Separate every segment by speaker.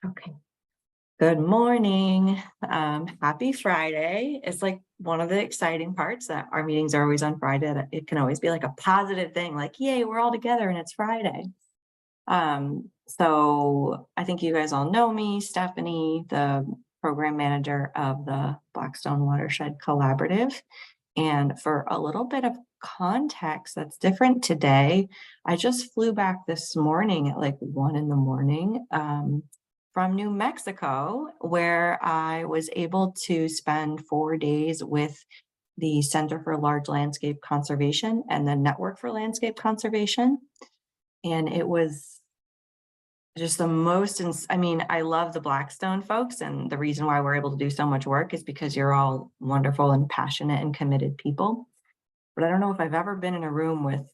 Speaker 1: Okay. Good morning. Happy Friday. It's like one of the exciting parts that our meetings are always on Friday. That it can always be like a positive thing, like, yay, we're all together and it's Friday. So I think you guys all know me, Stephanie, the program manager of the Blackstone Watershed Collaborative. And for a little bit of context that's different today, I just flew back this morning at like 1 a.m. From New Mexico, where I was able to spend 4 days with the Center for Large Landscape Conservation and the Network for Landscape Conservation. And it was just the most, I mean, I love the Blackstone folks, and the reason why we're able to do so much work is because you're all wonderful and passionate and committed people. But I don't know if I've ever been in a room with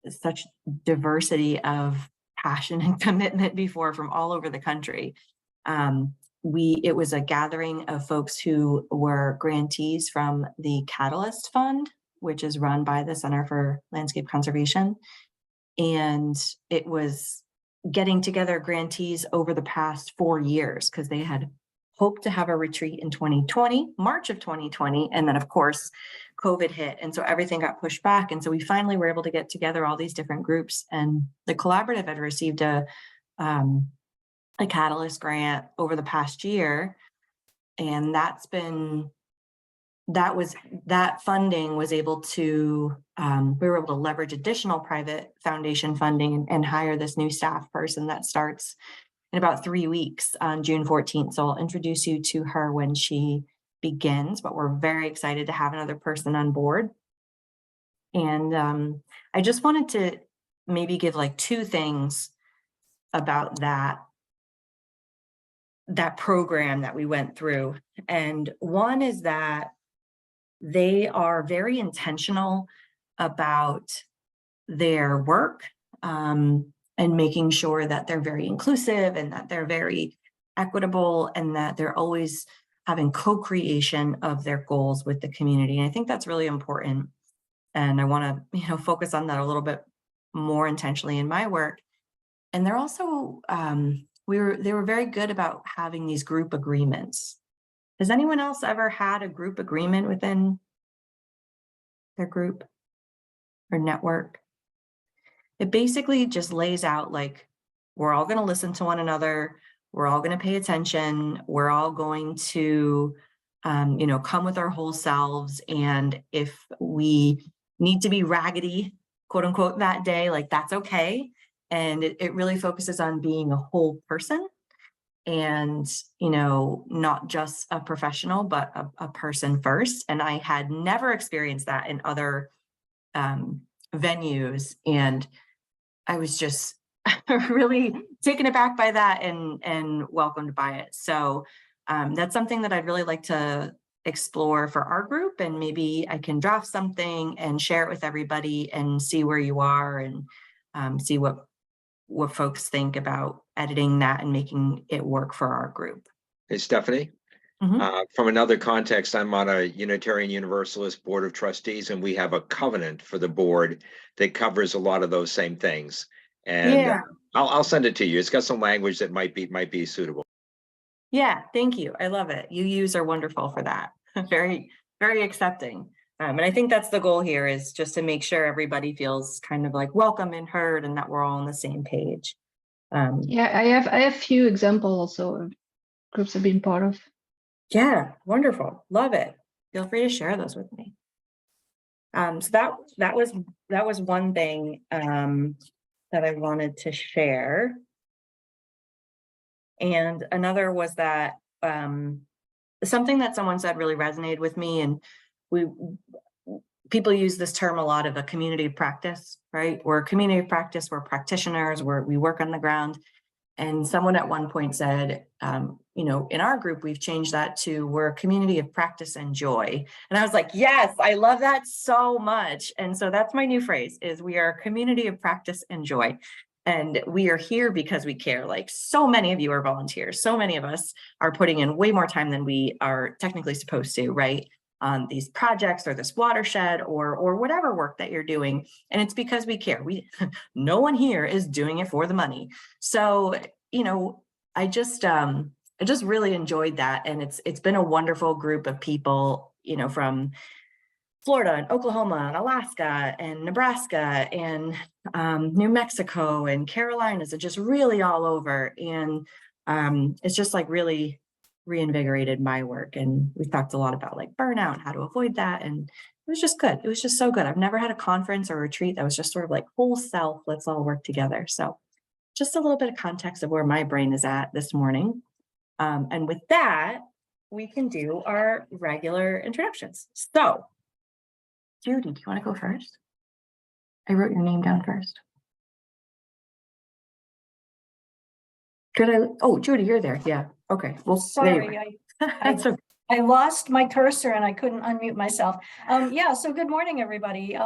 Speaker 1: such diversity of passion and commitment before from all over the country. It was a gathering of folks who were grantees from the Catalyst Fund, which is run by the Center for Landscape Conservation. And it was getting together grantees over the past 4 years because they had hoped to have a retreat in 2020, March of 2020. And then of course, COVID hit. And so everything got pushed back. And so we finally were able to get together all these different groups, and the collaborative had received a Catalyst grant over the past year. And that funding was able to, we were able to leverage additional private foundation funding and hire this new staff person that starts in about 3 weeks on June 14th. So I'll introduce you to her when she begins, but we're very excited to have another person on board. And I just wanted to maybe give like 2 things about that program that we went through. And one is that they are very intentional about their work, and making sure that they're very inclusive and that they're very equitable and that they're always having co-creation of their goals with the community. And I think that's really important. And I want to, focus on that a little bit more intentionally in my work. And they're also, they were very good about having these group agreements. Has anyone else ever had a group agreement within their group or network? It basically just lays out like, we're all going to listen to one another. We're all going to pay attention. We're all going to, come with our whole selves. And if we need to be raggedy, quote unquote, that day, like that's okay. And it really focuses on being a whole person and, not just a professional, but a person first. And I had never experienced that in other venues. And I was just really taken aback by that and welcomed by it. So that's something that I'd really like to explore for our group, and maybe I can draft something and share it with everybody and see where you are, and see what folks think about editing that and making it work for our group.
Speaker 2: Hey, Stephanie. From another context, I'm on a Unitarian Universalist Board of Trustees, and we have a covenant for the board that covers a lot of those same things. And
Speaker 1: yeah.
Speaker 2: I'll send it to you. It's got some language that might be suitable.
Speaker 1: Yeah, thank you. I love it. UUs are wonderful for that. Very, very accepting. And I think that's the goal here, is just to make sure everybody feels kind of like welcome and heard, and that we're all on the same page.
Speaker 3: Yeah, I have few examples also of groups I've been part of.
Speaker 1: Yeah, wonderful. Love it. Feel free to share those with me. So that was one thing that I wanted to share. And another was that something that someone said really resonated with me, and people use this term a lot, of a community of practice, right? We're a community of practice, we're practitioners, we work on the ground. And someone at one point said, in our group, we've changed that to, we're a community of practice and joy. And I was like, yes, I love that so much. And so that's my new phrase, is we are a community of practice and joy. And we are here because we care. Like, so many of you are volunteers. So many of us are putting in way more time than we are technically supposed to, right? On these projects or this watershed or whatever work that you're doing. And it's because we care. No one here is doing it for the money. So, I just really enjoyed that. And it's been a wonderful group of people, you know, from Florida and Oklahoma and Alaska and Nebraska and New Mexico and Carolinas, and just really all over. And it's just like really reinvigorated my work. And we talked a lot about like burnout and how to avoid that. And it was just good. It was just so good. I've never had a conference or retreat that was just sort of like whole self, let's all work together. So just a little bit of context of where my brain is at this morning. And with that, we can do our regular introductions. So Judy, do you want to go first? I wrote your name down first. Oh, Judy, you're there. Yeah. Okay. Well,
Speaker 4: sorry,
Speaker 1: that's okay.
Speaker 4: I lost my cursor and I couldn't unmute myself. Yeah, so good morning, everybody.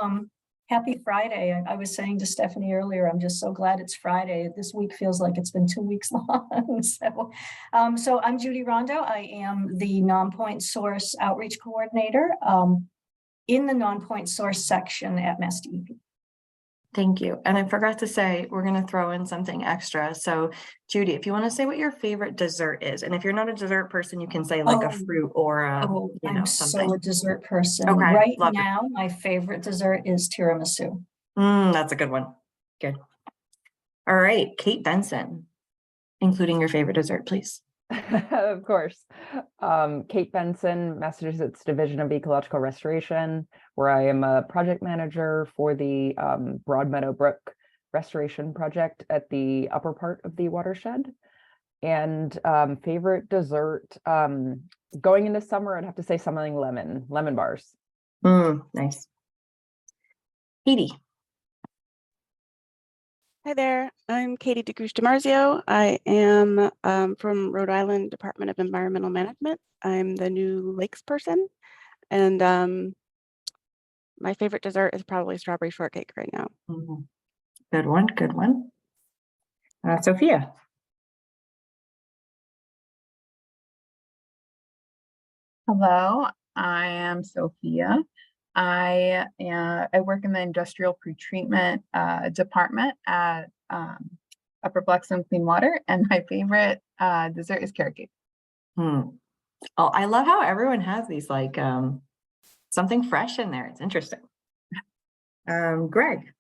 Speaker 4: Happy Friday. I was saying to Stephanie earlier, I'm just so glad it's Friday. This week feels like it's been 2 weeks long. So I'm Judy Rondo. I am the non-point source outreach coordinator in the non-point source section at Mass DEP.
Speaker 1: Thank you. And I forgot to say, we're going to throw in something extra. So Judy, if you want to say what your favorite dessert is, and if you're not a dessert person, you can say like a fruit or
Speaker 4: I'm
Speaker 1: something.
Speaker 4: so a dessert person.
Speaker 1: Okay,
Speaker 4: right
Speaker 1: love
Speaker 4: now, my favorite dessert is tiramisu.
Speaker 1: That's a good one. Good. All right, Kate Benson, including your favorite dessert, please.
Speaker 5: Of course. Kate Benson, Massachusetts Division of Ecological Restoration, where I am a project manager for the Broadmeadow Brook Restoration Project at the upper part of the watershed. And favorite dessert, going into summer, I'd have to say something lemon bars.
Speaker 1: Nice. Katie.
Speaker 6: Hi there, I'm Katie DeCruz-DiMarzio. I am from Rhode Island Department of Environmental Management. I'm the new lakes person, and my favorite dessert is probably strawberry shortcake right now.
Speaker 1: Good one, good one. Sophia.
Speaker 7: Hello, I am Sophia. I work in the industrial pretreatment department at Upper Blackstone Clean Water, and my favorite dessert is carrot cake.
Speaker 1: Oh, I love how everyone has these like something fresh in there. It's interesting. Greg.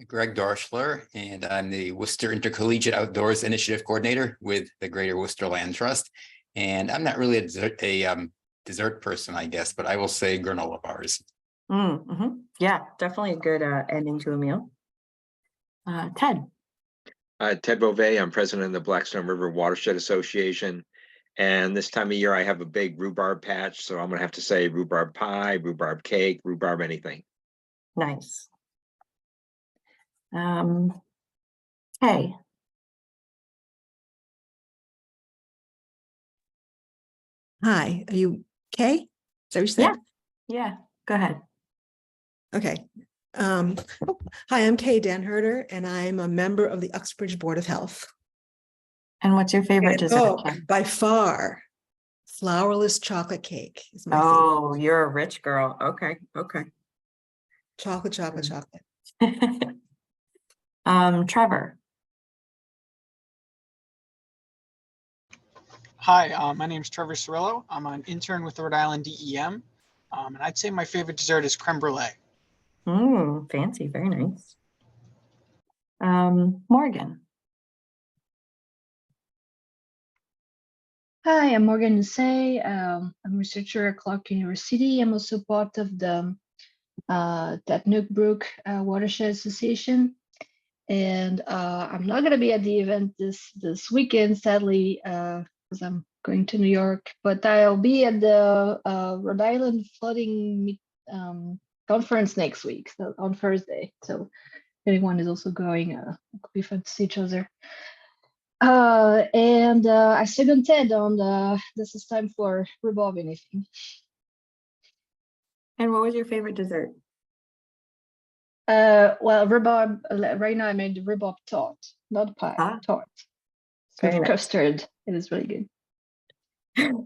Speaker 8: Greg Dorschler, and I'm the Worcester Intercollegiate Outdoors Initiative Coordinator with the Greater Worcester Land Trust. And I'm not really a dessert person, I guess, but I will say granola bars.
Speaker 1: Yeah, definitely a good ending to a meal. Ted.
Speaker 2: Ted Beauvais, I'm president of the Blackstone River Watershed Association. And this time of year, I have a big rhubarb patch. So I'm going to have to say rhubarb pie, rhubarb cake, rhubarb anything.
Speaker 1: Nice. Hey.
Speaker 9: Hi, are you Kay? Is that what you said?
Speaker 1: Yeah, go ahead.
Speaker 9: Okay. Hi, I'm Kay Danherder, and I'm a member of the Uxbridge Board of Health.
Speaker 1: And what's your favorite dessert?
Speaker 9: By far, flourless chocolate cake is my
Speaker 1: favorite. You're a rich girl. Okay.
Speaker 9: Chocolate.
Speaker 1: Trevor.
Speaker 10: Hi, my name is Trevor Cirillo. I'm an intern with the Rhode Island DEM, and I'd say my favorite dessert is creme brulee.
Speaker 1: Fancy, very nice. Morgan.
Speaker 3: Hi, I'm Morgan Say. I'm a researcher at Clark University. I'm also part of the Tatnook Brook Watershed Association. And I'm not going to be at the event this weekend, sadly, because I'm going to New York, but I'll be at the Rhode Island Flooding conference next week, so on Thursday. So if anyone is also going, it could be fun to see each other. And I second Ted on this is time for rhubarb anything.
Speaker 1: And what was your favorite dessert?
Speaker 3: Well, rhubarb, right now I made the rhubarb tart, not pie, tart. With custard. It is really good.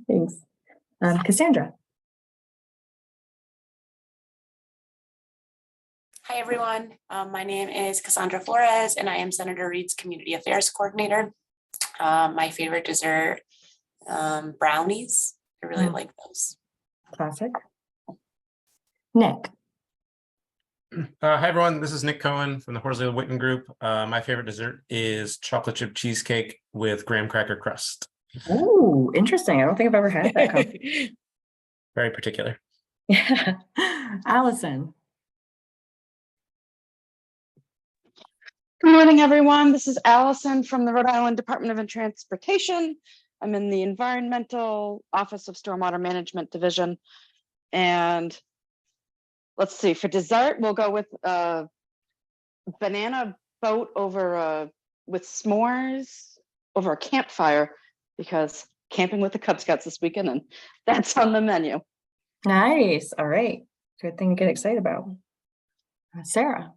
Speaker 1: Thanks. Cassandra.
Speaker 11: Hi, everyone. My name is Cassandra Flores, and I am Senator Reed's Community Affairs Coordinator. My favorite dessert, brownies. I really like those.
Speaker 1: Classic. Nick.
Speaker 12: Hi, everyone. This is Nick Cohen from the Horsley Witten Group. My favorite dessert is chocolate chip cheesecake with graham cracker crust.
Speaker 1: Oh, interesting. I don't think I've ever had that.
Speaker 12: Very particular.
Speaker 1: Yeah. Allison.
Speaker 6: Good morning, everyone. This is Allison from the Rhode Island Department of Transportation. I'm in the Environmental Office of Stormwater Management Division. And let's see, for dessert, we'll go with a banana boat over with s'mores over a campfire, because camping with the Cub Scouts this weekend, and that's on the menu.
Speaker 1: Nice. All right. Good thing to get excited about. Sarah.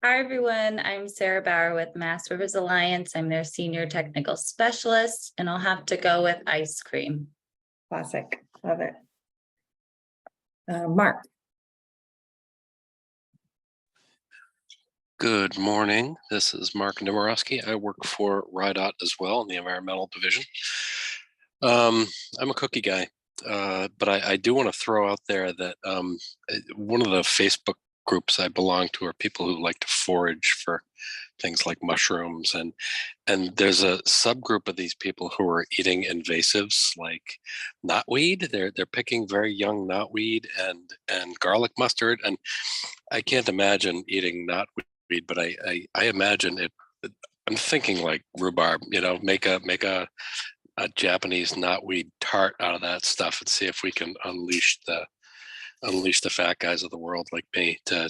Speaker 13: Hi, everyone. I'm Sarah Bauer with Mass Rivers Alliance. I'm their Senior Technical Specialist, and I'll have to go with ice cream.
Speaker 1: Classic. Love it. Mark.
Speaker 14: Good morning. This is Mark Nemirovsky. I work for RIDOT as well in the Environmental Division. I'm a cookie guy, but I do want to throw out there that one of the Facebook groups I belong to are people who like to forage for things like mushrooms, and there's a subgroup of these people who are eating invasives like knotweed. They're picking very young knotweed and garlic mustard, and I can't imagine eating knotweed, but I imagine it. I'm thinking like rhubarb, make a Japanese knotweed tart out of that stuff and see if we can unleash the fat guys of the world like me to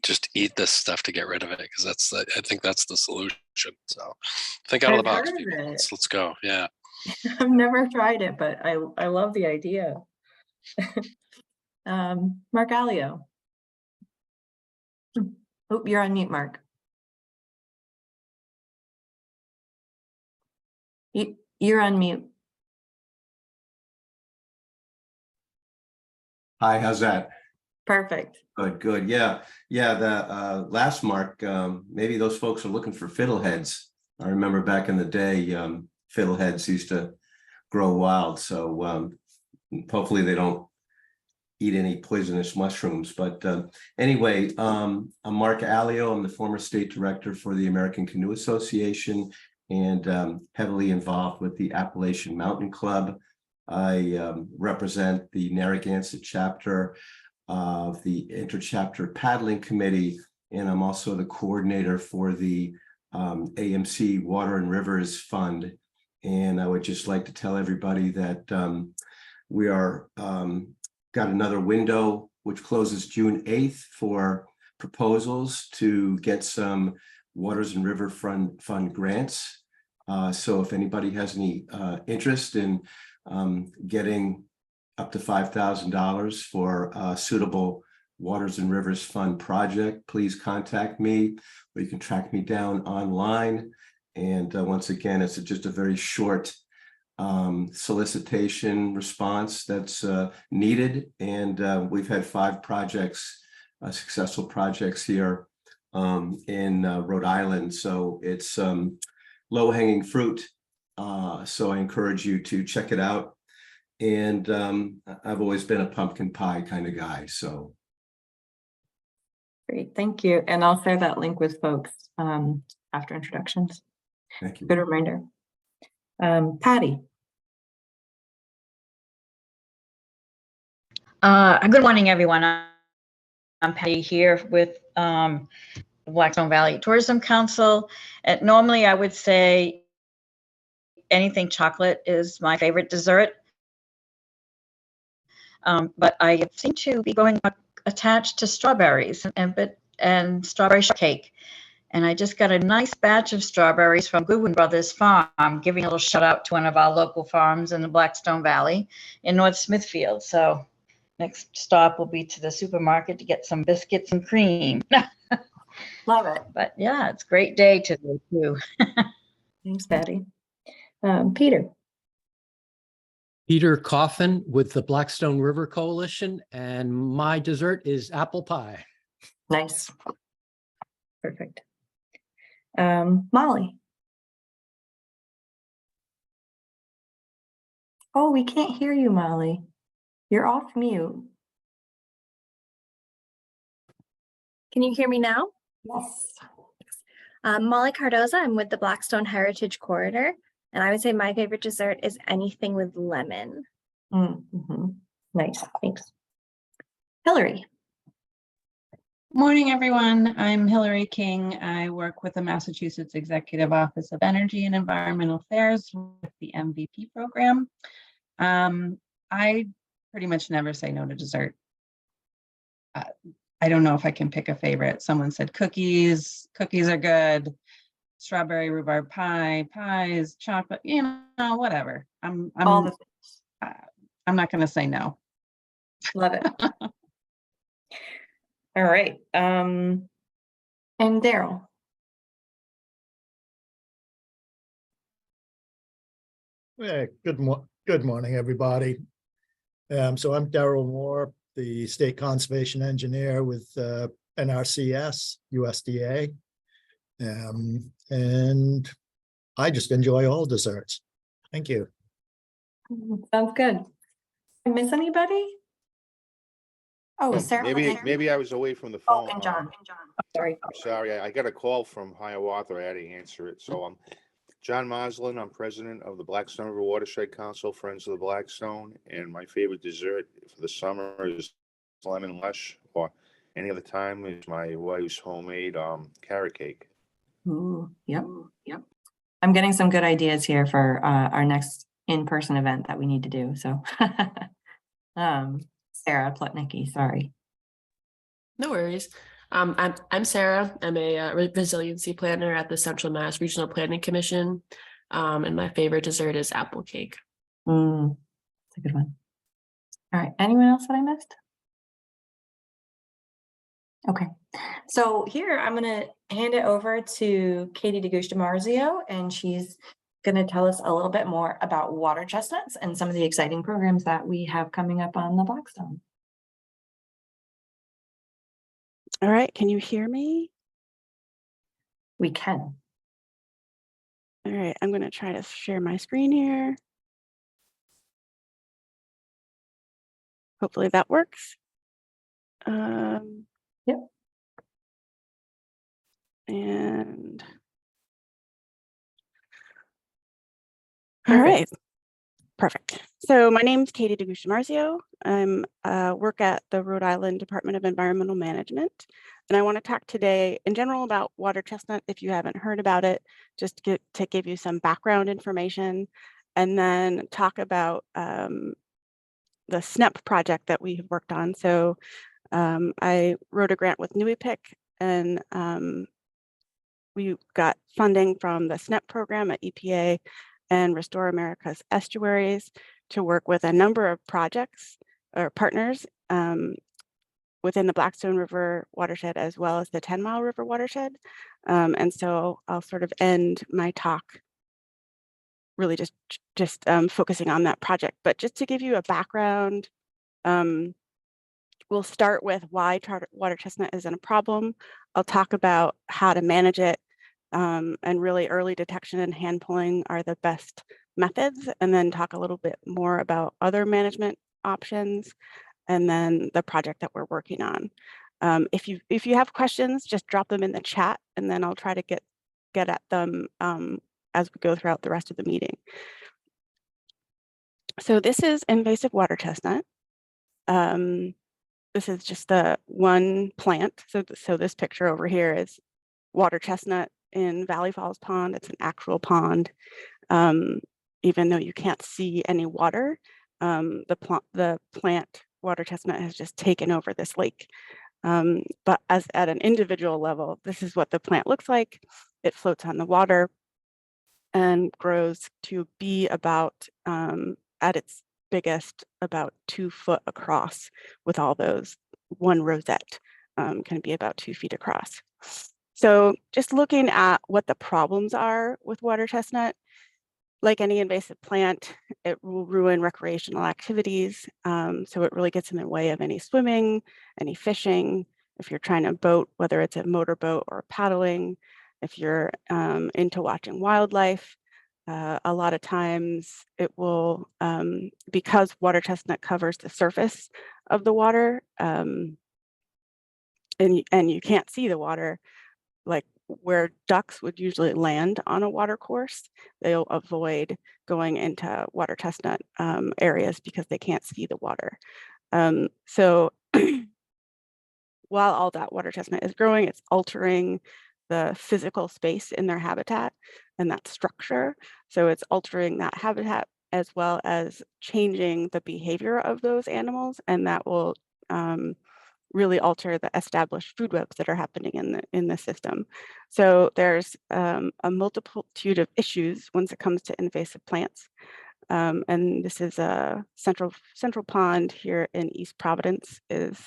Speaker 14: just eat this stuff to get rid of it, because I think that's the solution. So think out of the box, people. Let's go. Yeah.
Speaker 1: I've never tried it, but I love the idea. Mark Alio. Oh, you're on mute, Mark. You're on mute.
Speaker 15: Hi, how's that?
Speaker 1: Perfect.
Speaker 15: Good. Yeah. The last Mark, maybe those folks are looking for fiddleheads. I remember back in the day, fiddleheads used to grow wild. So hopefully they don't eat any poisonous mushrooms. But anyway, I'm Mark Alio. I'm the former state director for the American Canoe Association and heavily involved with the Appalachian Mountain Club. I represent the Narragansett chapter of the Interchapter Paddling Committee, and I'm also the coordinator for the AMC Water and Rivers Fund. And I would just like to tell everybody that we are got another window which closes June 8th for proposals to get some Waters and River Fund grants. So if anybody has any interest in getting up to $5,000 for a suitable Waters and Rivers Fund project, please contact me, or you can track me down online. And once again, it's just a very short solicitation response that's needed. And we've had 5 projects, successful projects here in Rhode Island. So it's low-hanging fruit. So I encourage you to check it out. And I've always been a pumpkin pie kind of guy, so.
Speaker 1: Great, thank you. And I'll share that link with folks after introductions.
Speaker 15: Thank you.
Speaker 1: Good reminder. Patty.
Speaker 16: Good morning, everyone. I'm Patty here with the Blackstone Valley Tourism Council. Normally, I would say anything chocolate is my favorite dessert. But I seem to be going attached to strawberries and strawberry shortcake. And I just got a nice batch of strawberries from Goodwin Brothers Farm, giving a little shout out to one of our local farms in the Blackstone Valley in North Smithfield. So next stop will be to the supermarket to get some biscuits and cream.
Speaker 1: Love it.
Speaker 16: But yeah, it's a great day today too.
Speaker 1: Thanks, Patty. Peter.
Speaker 17: Peter Coffin with the Blackstone River Coalition, and my dessert is apple pie.
Speaker 1: Nice. Perfect. Molly. Oh, we can't hear you, Molly. You're off mute.
Speaker 18: Can you hear me now?
Speaker 1: Yes.
Speaker 18: Molly Cardoza, I'm with the Blackstone Heritage Corridor, and I would say my favorite dessert is anything with lemon.
Speaker 1: Mm-hmm. Nice, thanks. Hillary.
Speaker 19: Morning, everyone. I'm Hillary King. I work with the Massachusetts Executive Office of Energy and Environmental Affairs with the MVP program. I pretty much never say no to dessert. I don't know if I can pick a favorite. Someone said cookies. Cookies are good. Strawberry rhubarb pie, pies, chocolate, whatever. I'm not going to say no.
Speaker 1: Love it. All right. And Daryl.
Speaker 20: Yeah, good morning, everybody. So I'm Daryl Moore, the State Conservation Engineer with NRCS, USDA. And I just enjoy all desserts. Thank you.
Speaker 1: Sounds good. Did I miss anybody? Oh, Sarah.
Speaker 21: Maybe I was away from the phone.
Speaker 1: Oh, and John. Sorry.
Speaker 21: I'm sorry. I got a call from Hiawatha. I had to answer it. So I'm John Moslin. I'm president of the Blackstone River Watershed Council, Friends of the Blackstone. And my favorite dessert for the summer is lemon lush, or any other time is my wife's homemade carrot cake.
Speaker 1: Ooh, yep. I'm getting some good ideas here for our next in-person event that we need to do. So Sarah Plotnicki, sorry.
Speaker 22: No worries. I'm Sarah. I'm a resiliency planner at the Central Mass Regional Planning Commission. And my favorite dessert is apple cake.
Speaker 1: That's a good one. All right. Anyone else that I missed? Okay. So here I'm going to hand it over to Katie DeGusta-Marzio, and she's going to tell us a little bit more about water chestnuts and some of the exciting programs that we have coming up on the Blackstone.
Speaker 6: All right, can you hear me?
Speaker 1: We can.
Speaker 6: All right, I'm going to try to share my screen here. Hopefully that works.
Speaker 1: Yep.
Speaker 6: And
Speaker 1: Perfect.
Speaker 6: All right. Perfect. So my name is Katie DeGusta-Marzio. I'm work at the Rhode Island Department of Environmental Management. And I want to talk today in general about water chestnut, if you haven't heard about it, just to give you some background information, and then talk about the SNEP project that we have worked on. So I wrote a grant with NUIPIC, and we got funding from the SNEP program at EPA and Restore America's Estuaries to work with a number of projects or partners within the Blackstone River watershed, as well as the 10 Mile River watershed. And so I'll sort of end my talk really just focusing on that project. But just to give you a background, we'll start with why water chestnut isn't a problem. I'll talk about how to manage it, and really early detection and hand pulling are the best methods, and then talk a little bit more about other management options, and then the project that we're working on. If you have questions, just drop them in the chat, and then I'll try to get at them as we go throughout the rest of the meeting. So this is invasive water chestnut. This is just the one plant. So this picture over here is water chestnut in Valley Falls Pond. It's an actual pond. Even though you can't see any water, the plant water chestnut has just taken over this lake. But as at an individual level, this is what the plant looks like. It floats on the water and grows to be about, at its biggest, about 2 foot across, with all those one rosette can be about 2 feet across. So just looking at what the problems are with water chestnut, like any invasive plant, it will ruin recreational activities. So it really gets in the way of any swimming, any fishing. If you're trying to boat, whether it's a motorboat or paddling, if you're into watching wildlife, a lot of times it will, because water chestnut covers the surface of the water, and you can't see the water, like where ducks would usually land on a water course, they'll avoid going into water chestnut areas because they can't see the water. So while all that water chestnut is growing, it's altering the physical space in their habitat and that structure. So it's altering that habitat as well as changing the behavior of those animals, and that will really alter the established food webs that are happening in the system. So there's a multitude of issues once it comes to invasive plants. And this is a central pond here in East Providence is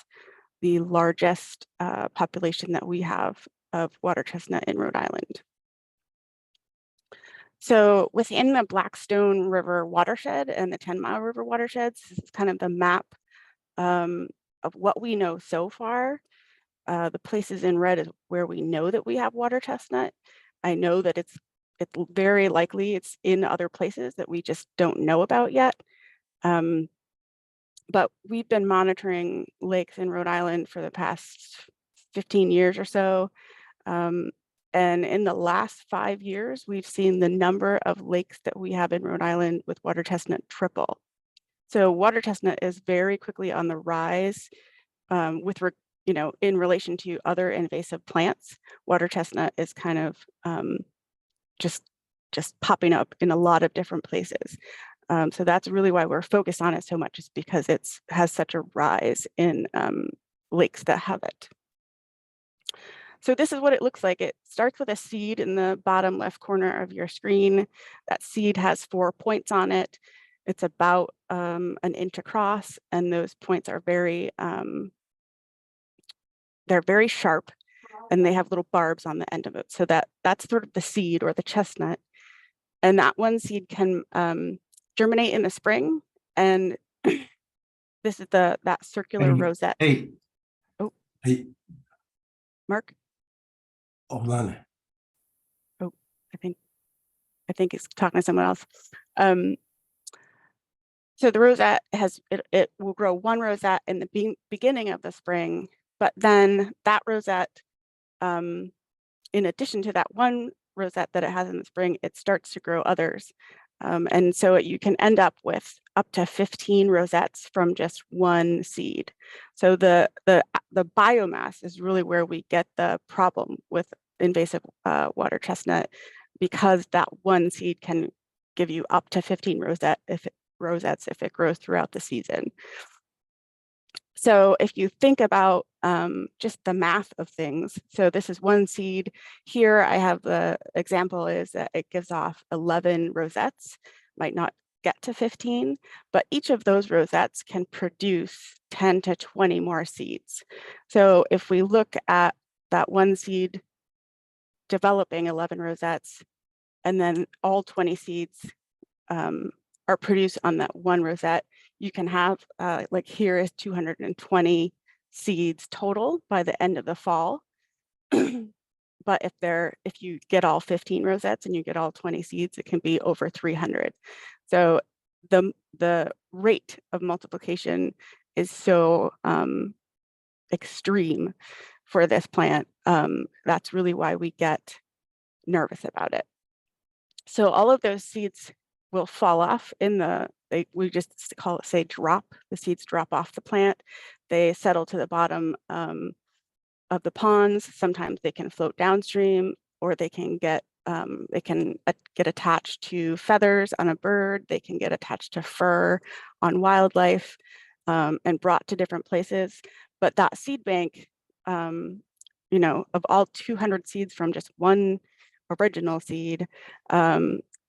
Speaker 6: the largest population that we have of water chestnut in Rhode Island. So within the Blackstone River watershed and the 10 Mile River watersheds, this is kind of the map of what we know so far. The places in red is where we know that we have water chestnut. I know that it's very likely it's in other places that we just don't know about yet. But we've been monitoring lakes in Rhode Island for the past 15 years or so. And in the last 5 years, we've seen the number of lakes that we have in Rhode Island with water chestnut triple. So water chestnut is very quickly on the rise in relation to other invasive plants. Water chestnut is kind of just popping up in a lot of different places. So that's really why we're focused on it so much, is because it has such a rise in lakes that have it. So this is what it looks like. It starts with a seed in the bottom left corner of your screen. That seed has 4 points on it. It's about an inch across, and those points are they're very sharp, and they have little barbs on the end of it. So that's sort of the seed or the chestnut. And that one seed can germinate in the spring. And this is that circular rosette.
Speaker 15: Hey.
Speaker 6: Oh.
Speaker 15: Hey.
Speaker 6: Mark?
Speaker 15: Hold on.
Speaker 6: Oh, I think it's talking to someone else. So the rosette it will grow one rosette in the beginning of the spring, but then that rosette, in addition to that one rosette that it has in the spring, it starts to grow others. And so you can end up with up to 15 rosettes from just one seed. So the biomass is really where we get the problem with invasive water chestnut, because that one seed can give you up to 15 rosettes if it grows throughout the season. So if you think about just the math of things, so this is one seed. Here I have the example is that it gives off 11 rosettes, might not get to 15, but each of those rosettes can produce 10 to 20 more seeds. So if we look at that one seed developing 11 rosettes, and then all 20 seeds are produced on that one rosette, you can have, like here is 220 seeds total by the end of the fall. But if you get all 15 rosettes and you get all 20 seeds, it can be over 300. So the rate of multiplication is so extreme for this plant. That's really why we get nervous about it. So all of those seeds will fall off we just call it, say, drop. The seeds drop off the plant. They settle to the bottom of the ponds. Sometimes they can float downstream, or they can get attached to feathers on a bird. They can get attached to fur on wildlife, and brought to different places. But that seed bank, of all 200 seeds from just one original seed,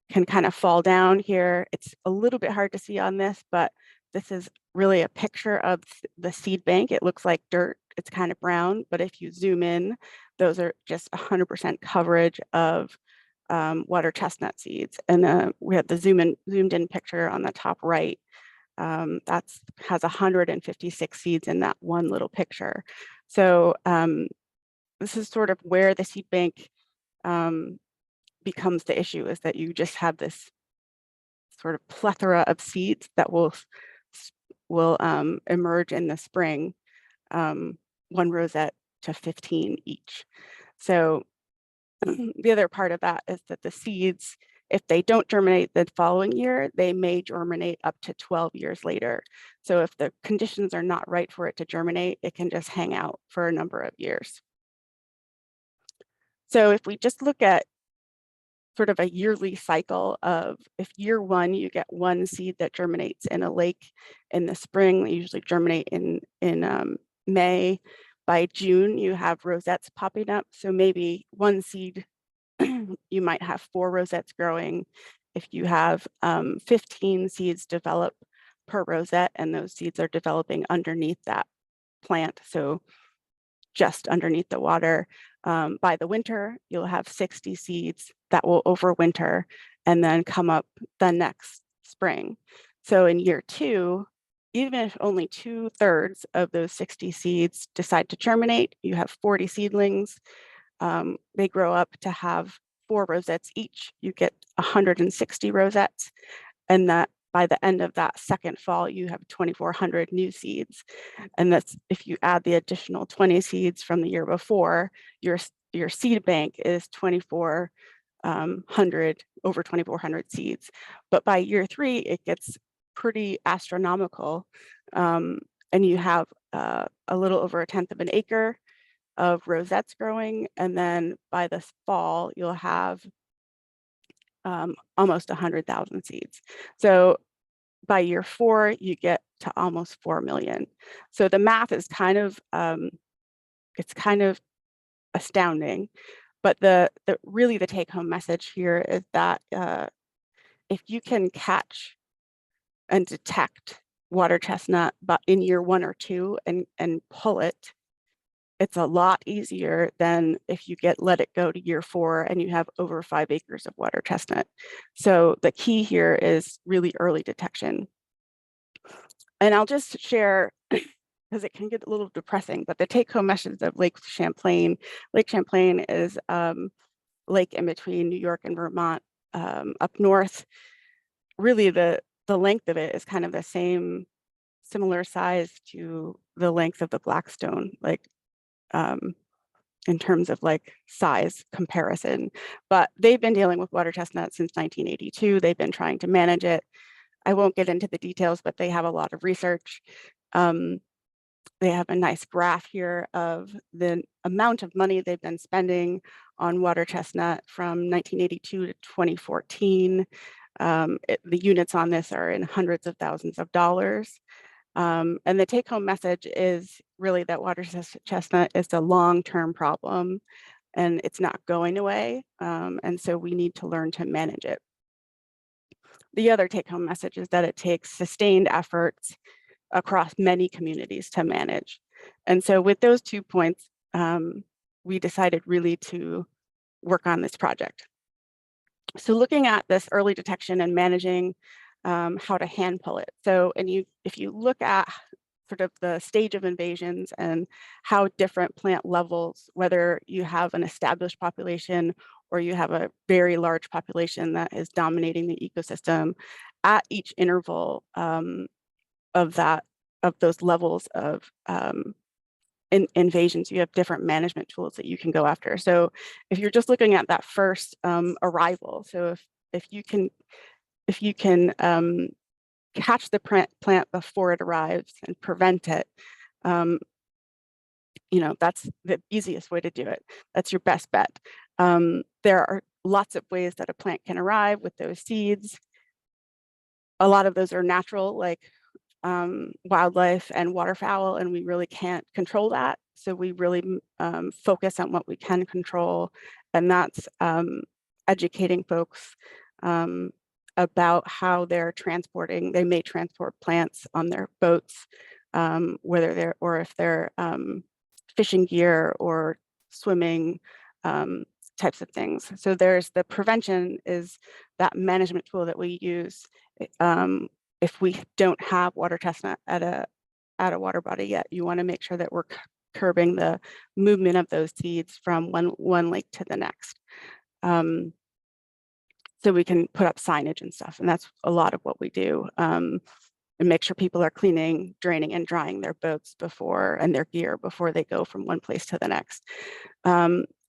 Speaker 6: can kind of fall down here. It's a little bit hard to see on this, but this is really a picture of the seed bank. It looks like dirt. It's kind of brown, but if you zoom in, those are just 100% coverage of water chestnut seeds. And we have the zoomed in picture on the top right. That's has 156 seeds in that one little picture. So this is sort of where the seed bank becomes the issue, is that you just have this sort of plethora of seeds that will emerge in the spring, one rosette to 15 each. So the other part of that is that the seeds, if they don't germinate the following year, they may germinate up to 12 years later. So if the conditions are not right for it to germinate, it can just hang out for a number of years. So if we just look at sort of a yearly cycle of, if year one, you get one seed that germinates in a lake in the spring, they usually germinate in May. By June, you have rosettes popping up. So maybe one seed, you might have 4 rosettes growing. If you have 15 seeds develop per rosette, and those seeds are developing underneath that plant, so just underneath the water, by the winter, you'll have 60 seeds that will overwinter and then come up the next spring. So in year 2, even if only 2/3 of those 60 seeds decide to germinate, you have 40 seedlings. They grow up to have 4 rosettes each. You get 160 rosettes, and that by the end of that second fall, you have 2,400 new seeds. And that's, if you add the additional 20 seeds from the year before, your seed bank is 2,400, over 2,400 seeds. But by year 3, it gets pretty astronomical. And you have a little over 1/10 of an acre of rosettes growing. And then by this fall, you'll have almost 100,000 seeds. So by year 4, you get to almost 4 million. So the math is kind of, it's kind of astounding. But really the take home message here is that if you can catch and detect water chestnut but in year 1 or 2 and pull it, it's a lot easier than if you let it go to year 4 and you have over 5 acres of water chestnut. So the key here is really early detection. And I'll just share, because it can get a little depressing, but the take home message of Lake Champlain. Lake Champlain is lake in between New York and Vermont, up north. Really the length of it is kind of the similar size to the length of the Blackstone, like in terms of like size comparison. But they've been dealing with water chestnut since 1982. They've been trying to manage it. I won't get into the details, but they have a lot of research. They have a nice graph here of the amount of money they've been spending on water chestnut from 1982 to 2014. The units on this are in hundreds of thousands of dollars. And the take home message is really that water chestnut is a long-term problem and it's not going away. And so we need to learn to manage it. The other take home message is that it takes sustained efforts across many communities to manage. And so with those 2 points, we decided really to work on this project. So looking at this early detection and managing how to hand pull it. So, if you look at sort of the stage of invasions and how different plant levels, whether you have an established population or you have a very large population that is dominating the ecosystem, at each interval of those levels of invasions, you have different management tools that you can go after. So if you're just looking at that first arrival, so if you can catch the plant before it arrives and prevent it, that's the easiest way to do it. That's your best bet. There are lots of ways that a plant can arrive with those seeds. A lot of those are natural, like wildlife and waterfowl, and we really can't control that. So we really focus on what we can control, and that's educating folks about how they're transporting. They may transport plants on their boats, if they're fishing gear or swimming types of things. So there's the prevention is that management tool that we use if we don't have water chestnut at a water body yet. You want to make sure that we're curbing the movement of those seeds from one lake to the next. So we can put up signage and stuff, and that's a lot of what we do. And make sure people are cleaning, draining, and drying their boats before and their gear before they go from one place to the next.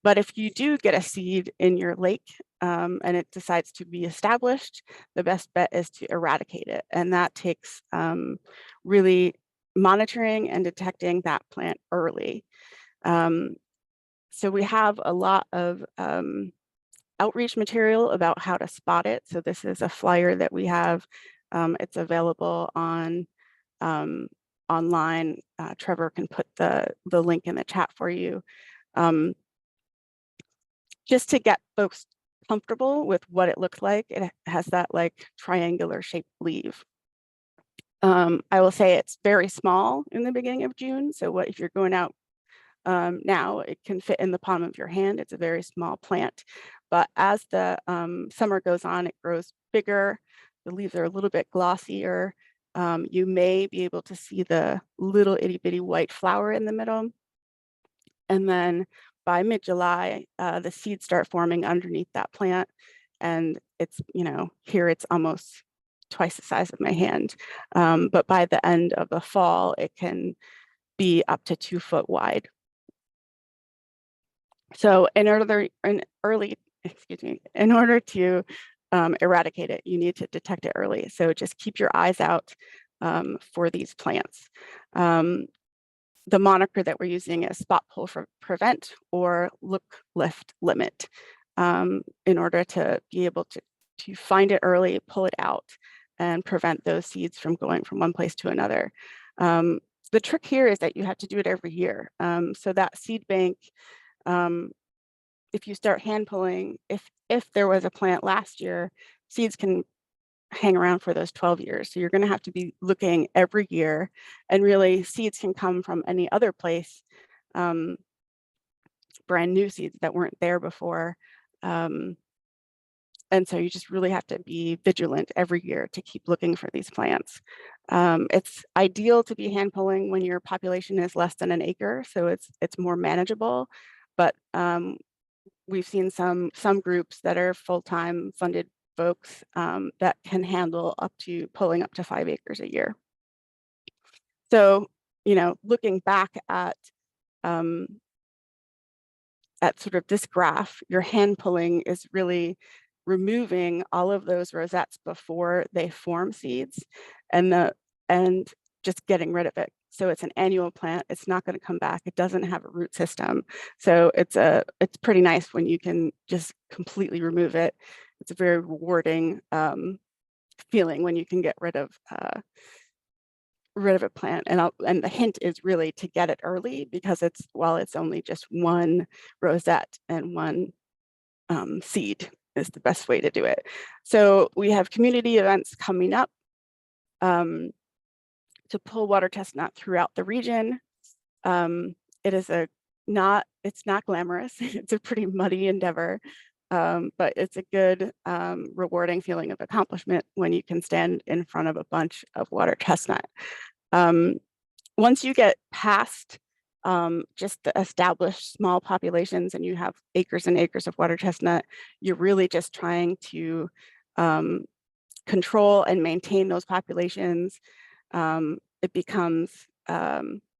Speaker 6: But if you do get a seed in your lake and it decides to be established, the best bet is to eradicate it. And that takes really monitoring and detecting that plant early. So we have a lot of outreach material about how to spot it. So this is a flyer that we have. It's available on online. Trevor can put the link in the chat for you. Just to get folks comfortable with what it looks like. It has that like triangular shaped leaf. I will say it's very small in the beginning of June. So what if you're going out now, it can fit in the palm of your hand. It's a very small plant. But as the summer goes on, it grows bigger. The leaves are a little bit glossier. You may be able to see the little itty bitty white flower in the middle. And then by mid-July, the seeds start forming underneath that plant. And it's, here it's almost twice the size of my hand. But by the end of the fall, it can be up to 2 foot wide. So in order to eradicate it, you need to detect it early. So just keep your eyes out for these plants. The moniker that we're using is spot pull for prevent or look, lift, limit in order to be able to find it early, pull it out, and prevent those seeds from going from one place to another. The trick here is that you have to do it every year. So that seed bank, if you start hand pulling, if there was a plant last year, seeds can hang around for those 12 years. So you're going to have to be looking every year, and really seeds can come from any other place, brand new seeds that weren't there before. And so you just really have to be vigilant every year to keep looking for these plants. It's ideal to be hand pulling when your population is less than an acre, so it's more manageable. But we've seen some groups that are full-time funded folks that can handle pulling up to 5 acres a year. So, looking back at sort of this graph, your hand pulling is really removing all of those rosettes before they form seeds and just getting rid of it. So it's an annual plant. It's not going to come back. It doesn't have a root system. So it's pretty nice when you can just completely remove it. It's a very rewarding feeling when you can get rid of a plant. And the hint is really to get it early, because while it's only just one rosette and one seed is the best way to do it. So we have community events coming up to pull water chestnut throughout the region. It's not glamorous. It's a pretty muddy endeavor, but it's a good, rewarding feeling of accomplishment when you can stand in front of a bunch of water chestnut. Once you get past just the established small populations and you have acres and acres of water chestnut, you're really just trying to control and maintain those populations. It becomes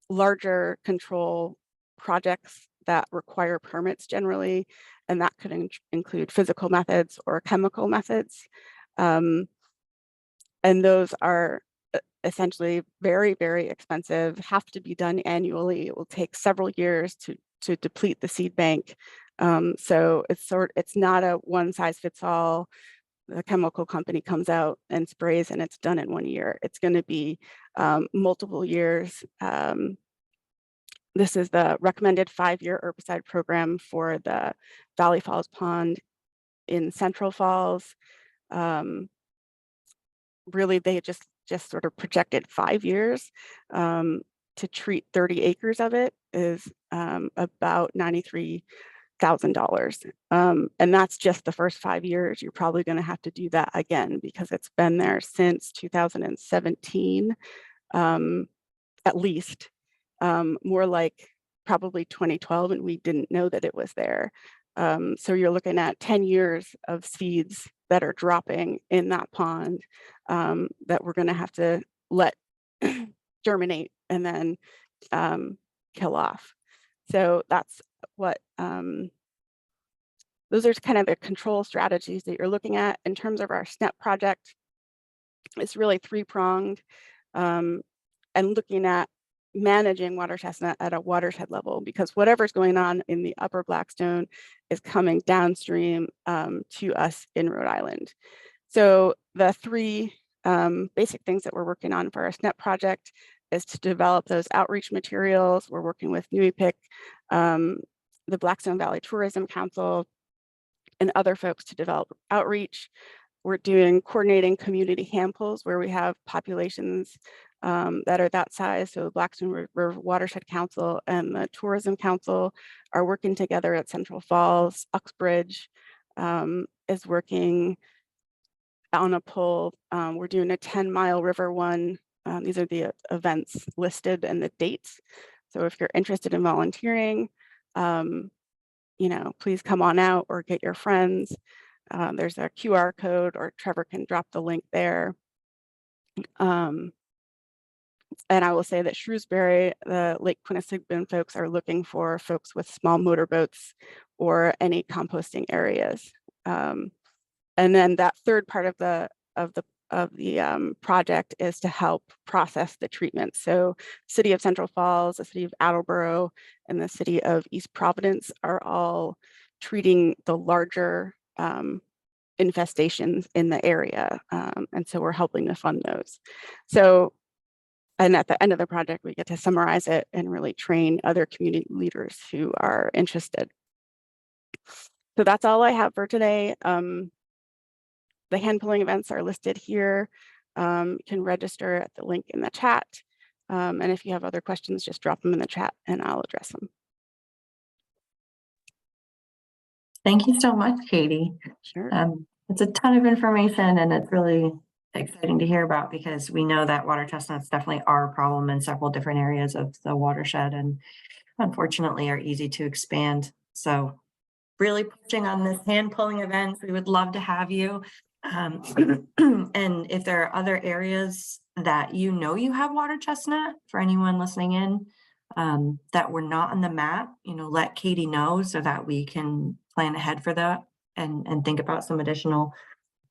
Speaker 6: larger control projects that require permits generally, and that could include physical methods or chemical methods. And those are essentially very, very expensive, have to be done annually. It will take several years to deplete the seed bank. So it's not a one size fits all. The chemical company comes out and sprays and it's done in 1 year. It's going to be multiple years. This is the recommended 5-year herbicide program for the Valley Falls Pond in Central Falls. Really, they just sort of projected 5 years to treat 30 acres of it is about $93 $1,000. And that's just the first 5 years. You're probably going to have to do that again because it's been there since 2017, at least, more like probably 2012, and we didn't know that it was there. So you're looking at 10 years of seeds that are dropping in that pond that we're going to have to let germinate and then kill off. So that's what those are kind of the control strategies that you're looking at. In terms of our SNEP project, it's really three-pronged and looking at managing water chestnut at a watershed level, because whatever's going on in the upper Blackstone is coming downstream to us in Rhode Island. So the three basic things that we're working on for our SNEP project is to develop those outreach materials. We're working with NUIPIC, the Blackstone Valley Tourism Council, and other folks to develop outreach. We're doing coordinating community hand pulls where we have populations that are that size. So the Blackstone River Watershed Council and the Tourism Council are working together at Central Falls. Uxbridge is working on a pull. We're doing a 10-mile river one. These are the events listed and the dates. So if you're interested in volunteering, you know, please come on out or get your friends. There's a QR code, or Trevor can drop the link there. And I will say that Shrewsbury, the Lake Quinnipiac folks are looking for folks with small motorboats or any composting areas. And then that third part of the project is to help process the treatment. So City of Central Falls, the City of Attleboro, and the City of East Providence are all treating the larger infestations in the area. And so we're helping to fund those. So, and at the end of the project, we get to summarize it and really train other community leaders who are interested. So that's all I have for today. The hand pulling events are listed here. You can register at the link in the chat. And if you have other questions, just drop them in the chat and I'll address them.
Speaker 1: Thank you so much, Katie.
Speaker 6: Sure.
Speaker 1: It's a ton of information and it's really exciting to hear about, because we know that water chestnuts definitely are a problem in several different areas of the watershed and unfortunately are easy to expand. So really pushing on this hand pulling events. We would love to have you. And if there are other areas that you know you have water chestnut, for anyone listening in that were not on the map, you know, let Katie know so that we can plan ahead for that and think about some additional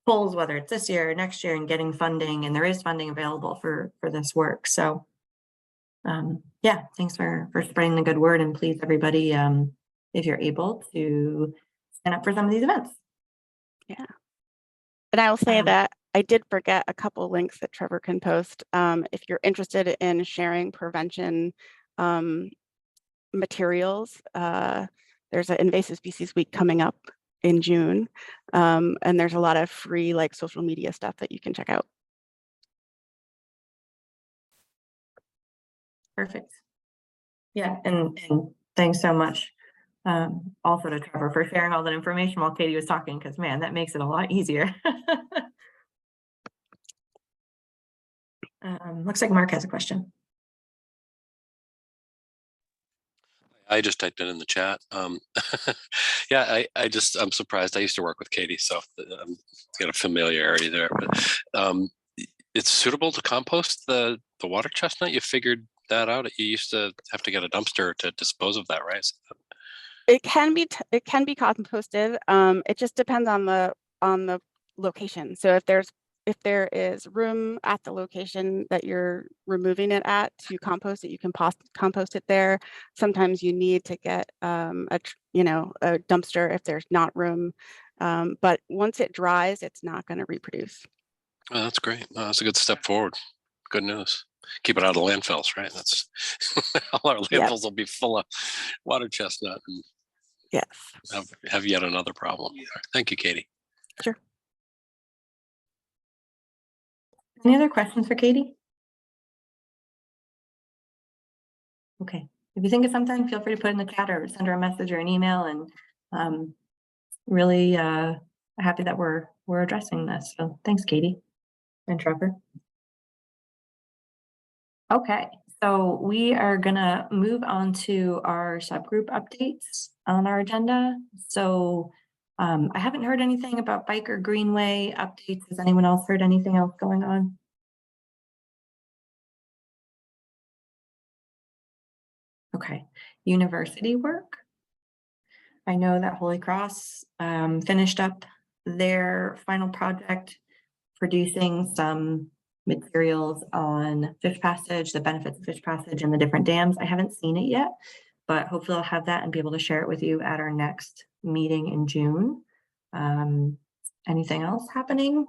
Speaker 1: pulls, whether it's this year or next year, and getting funding. And there is funding available for this work. So yeah, thanks for spreading the good word, and please everybody, if you're able to sign up for some of these events.
Speaker 6: Yeah. And I will say that I did forget a couple links that Trevor can post. If you're interested in sharing prevention materials, there's an invasive species week coming up in June. And there's a lot of free like social media stuff that you can check out.
Speaker 1: Perfect. Yeah, and thanks so much also to Trevor for sharing all that information while Katie was talking, because man, that makes it a lot easier. Looks like Mark has a question.
Speaker 14: I just typed it in the chat. Yeah, I'm surprised. I used to work with Katie, so I'm got a familiarity there. But it's suitable to compost the water chestnut. You figured that out. You used to have to get a dumpster to dispose of that, right?
Speaker 6: It can be composted. It just depends on the location. So if there is room at the location that you're removing it at to compost it, you can compost it there. Sometimes you need to get a dumpster if there's not room. But once it dries, it's not going to reproduce.
Speaker 14: Oh, that's great. That's a good step forward. Good news. Keep it out of landfills, right? That's all our landfills will be full of water chestnut. And
Speaker 6: yes.
Speaker 14: Have yet another problem. Thank you, Katie.
Speaker 6: Sure.
Speaker 1: Any other questions for Katie? Okay. If you think of something, feel free to put it in the chat or send her a message or an email, and Really happy that we're addressing this. So thanks, Katie and Trevor. Okay, so we are gonna move on to our subgroup updates on our agenda. So I haven't heard anything about Biker Greenway updates. Has anyone else heard anything else going on? Okay, university work. I know that Holy Cross finished up their final project, producing some materials on fish passage, the benefits of fish passage and the different dams. I haven't seen it yet, but hopefully I'll have that and be able to share it with you at our next meeting in June. Anything else happening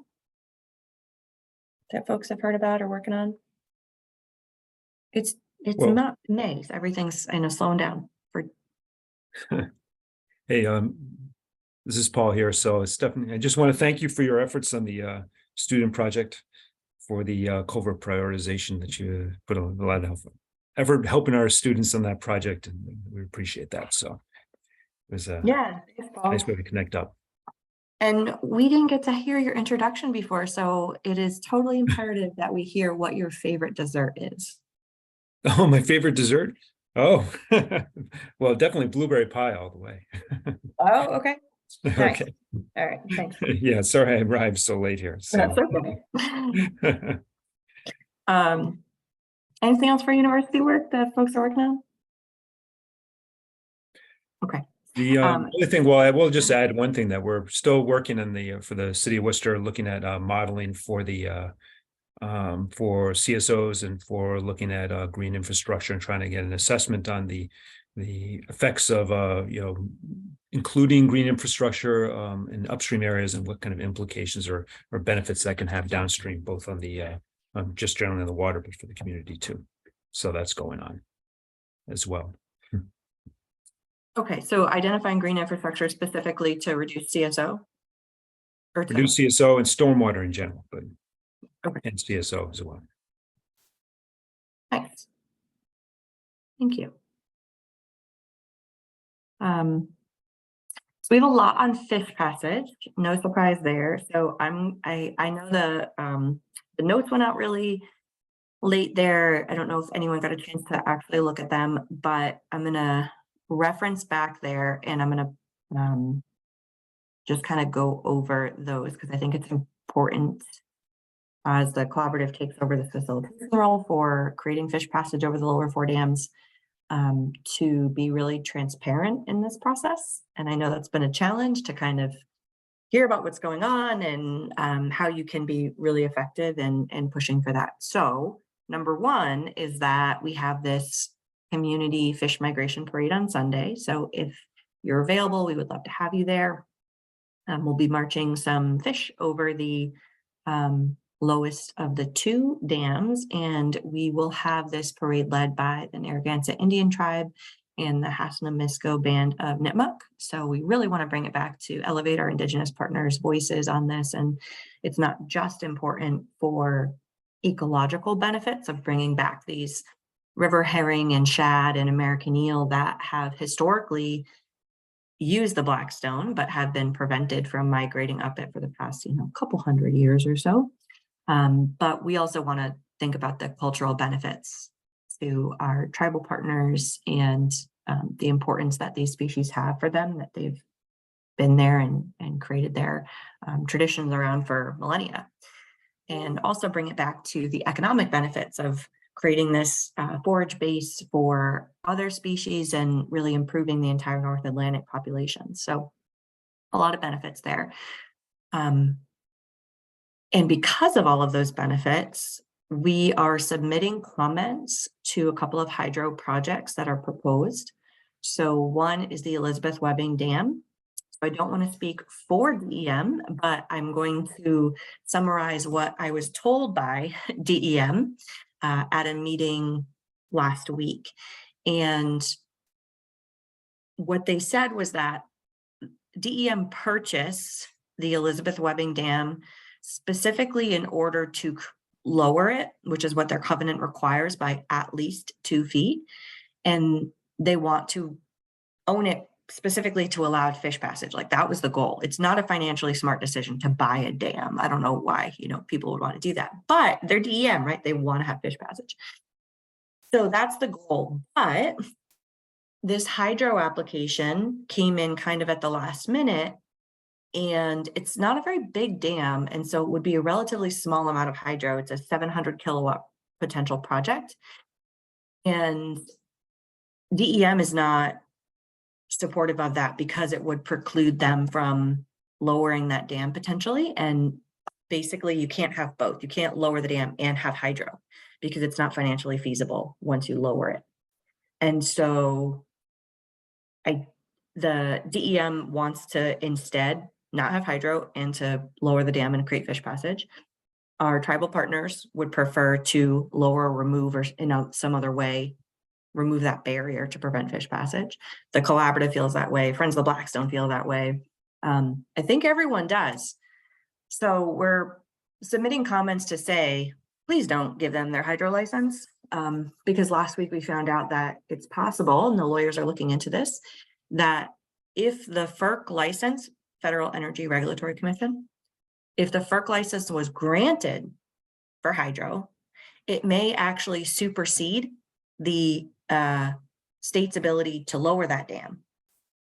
Speaker 1: that folks have heard about or working on? It's
Speaker 4: Well-
Speaker 1: not May, so everything's, I know, slowing down for.
Speaker 4: Hey, this is Paul here. So Stephanie, I just want to thank you for your efforts on the student project for the culvert prioritization that you put a lot of effort helping our students on that project, and we appreciate that. So it was a
Speaker 1: Yeah, thanks, Paul.
Speaker 4: nice way to connect up.
Speaker 1: And we didn't get to hear your introduction before, so it is totally imperative that we hear what your favorite dessert is.
Speaker 4: Oh, my favorite dessert? Oh, well, definitely blueberry pie all the way.
Speaker 1: Oh, okay. Nice.
Speaker 4: Okay.
Speaker 1: All right, thanks.
Speaker 4: Yeah, sorry I arrived so late here. So.
Speaker 1: That's okay. Anything else for university work that folks are working on? Okay.
Speaker 4: The other thing, well, I will just add one thing, that we're still working on the for the city of Worcester, looking at modeling for the for CSOs and for looking at green infrastructure and trying to get an assessment on the effects of including green infrastructure in upstream areas, and what kind of implications or benefits that can have downstream, both on the just generally in the water, but for the community too. So that's going on as well.
Speaker 1: Okay, so identifying green infrastructure specifically to reduce CSO? Or to,
Speaker 4: Reduce CSO and stormwater in general, but
Speaker 1: okay,
Speaker 4: and CSO as well.
Speaker 1: thanks. Thank you. So we have a lot on fish passage, no surprise there. So I know the notes went out really late there. I don't know if anyone got a chance to actually look at them, but I'm gonna reference back there, and I'm gonna just kind of go over those, because I think it's important as the collaborative takes over the facilitation role for creating fish passage over the lower 4 dams, to be really transparent in this process. And I know that's been a challenge to kind of hear about what's going on and how you can be really effective in pushing for that. So number one is that we have this community fish migration parade on Sunday. So if you're available, we would love to have you there. We'll be marching some fish over the lowest of the 2 dams, and we will have this parade led by the Narragansett Indian Tribe and the Hassana Band of Nipmuc. So we really want to bring it back to elevate our Indigenous partners' voices on this. And it's not just important for ecological benefits of bringing back these river herring and shad and American eel that have historically used the Blackstone, but have been prevented from migrating up it for the past, couple hundred years or so. But we also want to think about the cultural benefits to our tribal partners and the importance that these species have for them, that they've been there and created their traditions around for millennia. And also bring it back to the economic benefits of creating this forage base for other species and really improving the entire North Atlantic population. So a lot of benefits there. And because of all of those benefits, we are submitting comments to a couple of hydro projects that are proposed. So one is the Elizabeth Webbing Dam. So I don't want to speak for DEM, but I'm going to summarize what I was told by DEM at a meeting last week. And what they said was that DEM purchased the Elizabeth Webbing Dam specifically in order to lower it, which is what their covenant requires, by at least 2 feet. And they want to own it specifically to allow fish passage. Like that was the goal. It's not a financially smart decision to buy a dam. I don't know why, people would want to do that, but they're DEM, right? They want to have fish passage. So that's the goal. But this hydro application came in kind of at the last minute, and it's not a very big dam. And so it would be a relatively small amount of hydro. It's a 700 kilowatt potential project. And DEM is not supportive of that because it would preclude them from lowering that dam potentially. And basically you can't have both. You can't lower the dam and have hydro because it's not financially feasible once you lower it. And so the DEM wants to instead not have hydro and to lower the dam and create fish passage. Our tribal partners would prefer to lower, remove, or in some other way, remove that barrier to prevent fish passage. The collaborative feels that way. Friends of the Blackstone feel that way. I think everyone does. So we're submitting comments to say, please don't give them their hydro license, because last week we found out that it's possible, and the lawyers are looking into this, that if the FERC license, Federal Energy Regulatory Commission, if the FERC license was granted for hydro, it may actually supersede the state's ability to lower that dam.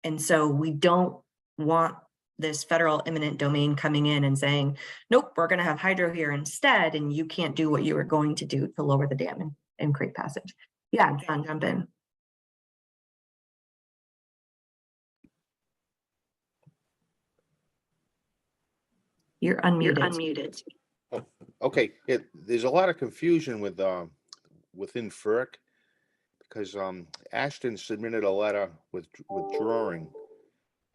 Speaker 1: And so we don't want this federal eminent domain coming in and saying, nope, we're going to have hydro here instead, and you can't do what you were going to do to lower the dam and create passage. Yeah, John, jump in. You're unmuted.
Speaker 21: Okay, there's a lot of confusion with within FERC because Ashton submitted a letter withdrawing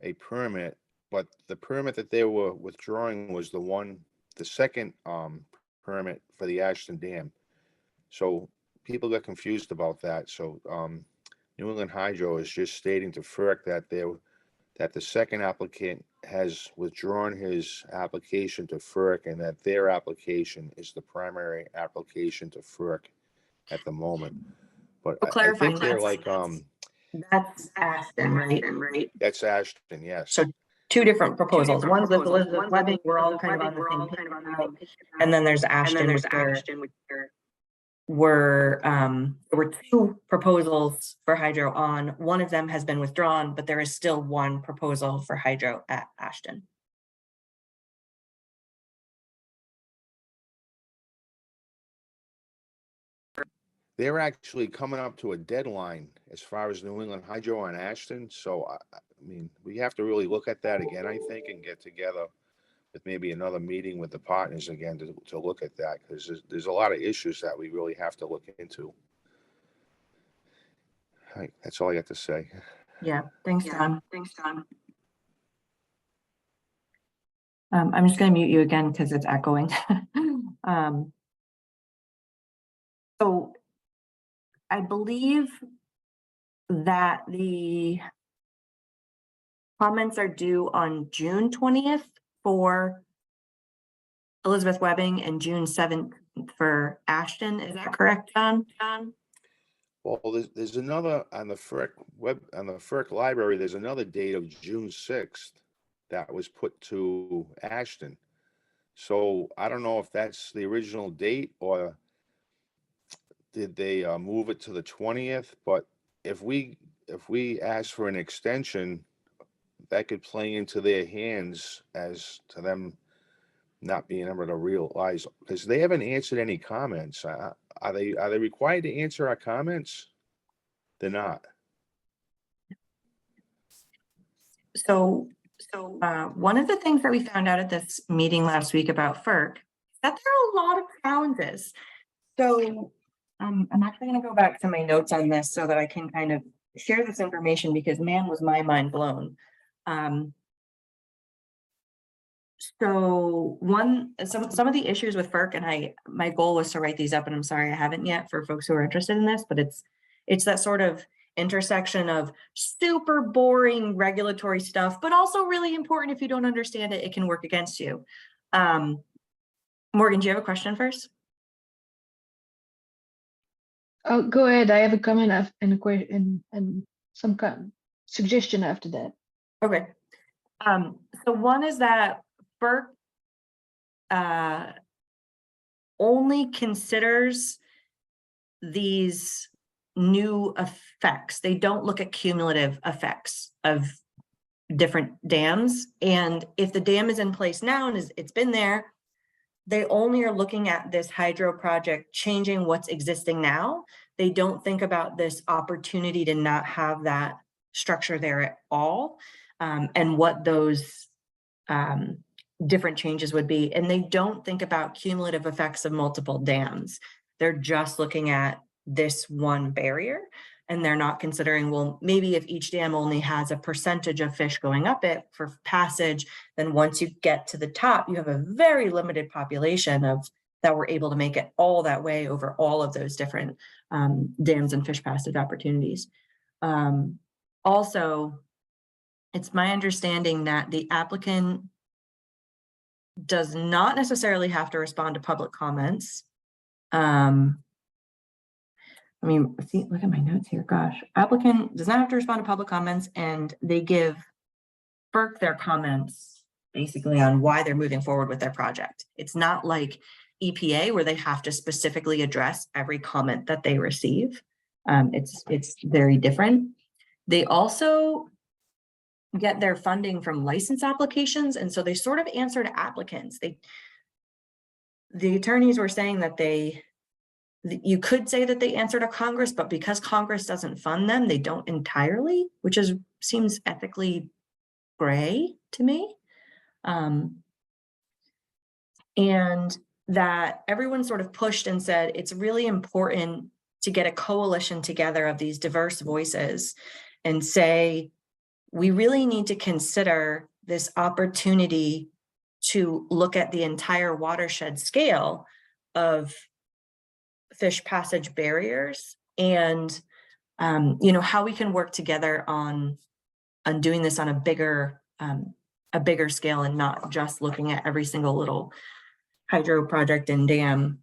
Speaker 21: a permit, but the permit that they were withdrawing was the second permit for the Ashton Dam. So people got confused about that. So New England Hydro is just stating to FERC that the second applicant has withdrawn his application to FERC and that their application is the primary application to FERC at the moment. But I think they're like
Speaker 1: that's Ashton, right?
Speaker 21: That's Ashton, yes.
Speaker 1: So two different proposals. One's with Elizabeth Webbing, we're all kind of on the same page. And then there's Ashton, which there were two proposals for hydro on. One of them has been withdrawn, but there is still one proposal for hydro at Ashton.
Speaker 21: They're actually coming up to a deadline as far as New England Hydro and Ashton. So, I mean, we have to really look at that again, I think, and get together with maybe another meeting with the partners again to look at that, because there's a lot of issues that we really have to look into. All right, that's all I got to say.
Speaker 1: Yeah, thanks, John. I'm just going to mute you again because it's echoing. So I believe that the comments are due on June 20th for Elizabeth Webbing and June 7th for Ashton. Is that correct, John?
Speaker 21: Well, there's another on the FERC library. There's another date of June 6th that was put to Ashton. So I don't know if that's the original date or did they move it to the 20th? But if we ask for an extension, that could play into their hands as to them not being able to realize, because they haven't answered any comments. Are they required to answer our comments? They're not.
Speaker 1: So one of the things that we found out at this meeting last week about FERC, that there are a lot of challenges. So I'm actually going to go back to my notes on this so that I can kind of share this information, because man, was my mind blown. So some of the issues with FERC, and my goal was to write these up, and I'm sorry I haven't yet for folks who are interested in this, but it's that sort of intersection of super boring regulatory stuff, but also really important. If you don't understand it, it can work against you. Morgan, do you have a question first?
Speaker 3: Oh, go ahead. I have a comment and a question and some suggestion after that.
Speaker 1: Okay. So one is that FERC only considers these new effects. They don't look at cumulative effects of different dams. And if the dam is in place now and it's been there, they only are looking at this hydro project changing what's existing now. They don't think about this opportunity to not have that structure there at all, and what those different changes would be. And they don't think about cumulative effects of multiple dams. They're just looking at this one barrier, and they're not considering, well, maybe if each dam only has a percentage of fish going up it for passage, then once you get to the top, you have a very limited population of that were able to make it all that way over all of those different dams and fish passage opportunities. Also, it's my understanding that the applicant does not necessarily have to respond to public comments. I mean, see, look at my notes here. Gosh, applicant does not have to respond to public comments, and they give FERC their comments basically on why they're moving forward with their project. It's not like EPA where they have to specifically address every comment that they receive. It's very different. They also get their funding from license applications, and so they sort of answer to applicants. The attorneys were saying that you could say that they answer to Congress, but because Congress doesn't fund them, they don't entirely, which seems ethically gray to me. And that everyone sort of pushed and said, it's really important to get a coalition together of these diverse voices and say, we really need to consider this opportunity to look at the entire watershed scale of fish passage barriers, and how we can work together on doing this on a bigger scale, and not just looking at every single little hydro project and dam.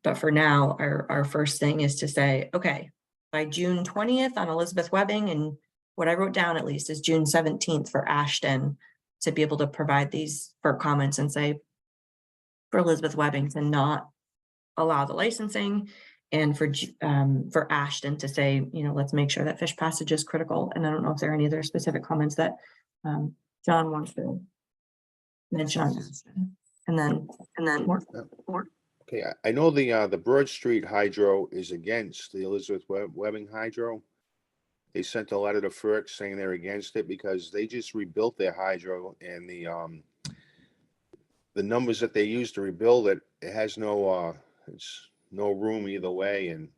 Speaker 1: But for now, our first thing is to say, okay, by June 20th on Elizabeth Webbing, and what I wrote down at least is June 17th for Ashton, to be able to provide these for comments and say for Elizabeth Webbing to not allow the licensing, and for Ashton to say, let's make sure that fish passage is critical. And I don't know if there are any other specific comments that John wants to mention on Ashton. And then more.
Speaker 21: Okay, I know the Broad Street Hydro is against the Elizabeth Webbing Hydro. They sent a letter to FERC saying they're against it because they just rebuilt their hydro, and the numbers that they used to rebuild it, it has it's no room either way. And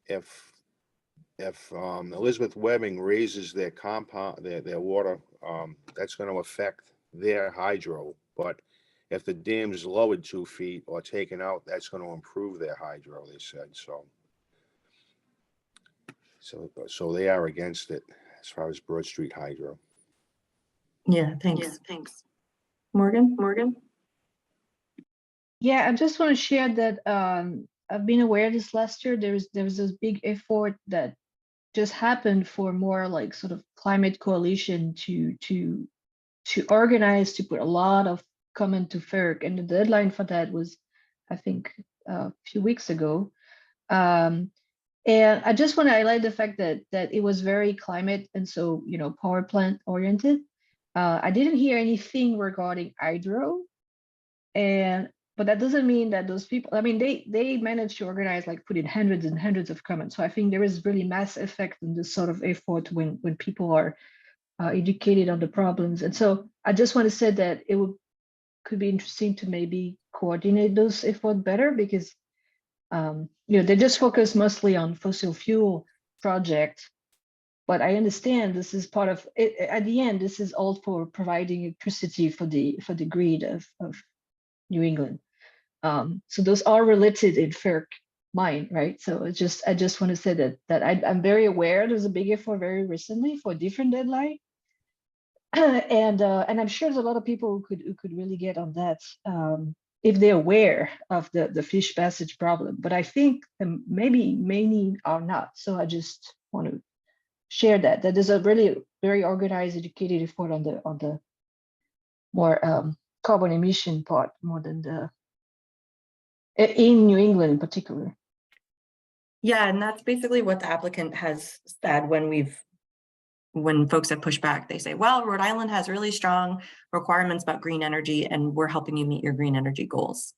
Speaker 21: if Elizabeth Webbing raises their compound, their water, that's going to affect their hydro. But if the dam is lowered 2 feet or taken out, that's going to improve their hydro, they said. So they are against it as far as Broad Street Hydro.
Speaker 1: Yeah, thanks. Morgan?
Speaker 3: Yeah, I just want to share that I've been aware this last year. There was this big effort that just happened for more like sort of climate coalition to organize, to put a lot of comment to FERC, and the deadline for that was, I think, a few weeks ago. And I just want to highlight the fact that it was very climate and so power plant oriented. I didn't hear anything regarding hydro, but that doesn't mean that those people, I mean, they managed to organize, like put in hundreds and hundreds of comments. So I think there is really mass effect in this sort of effort when people are educated on the problems. And so I just want to say that could be interesting to maybe coordinate those efforts better, because they just focus mostly on fossil fuel projects. But I understand this is part of it. At the end, this is all for providing electricity for the grid of New England. So those are related in FERC mind, right? So I just want to say that I'm very aware there's a big effort very recently for a different deadline. And I'm sure there's a lot of people who could really get on that if they're aware of the fish passage problem. But I think maybe many are not. So I just want to share that. That is a really very organized, educated effort on the more carbon emission part, more than the in New England in particular.
Speaker 1: Yeah, and that's basically what the applicant has said when folks have pushed back. They say, well, Rhode Island has really strong requirements about green energy, and we're helping you meet your green energy goals.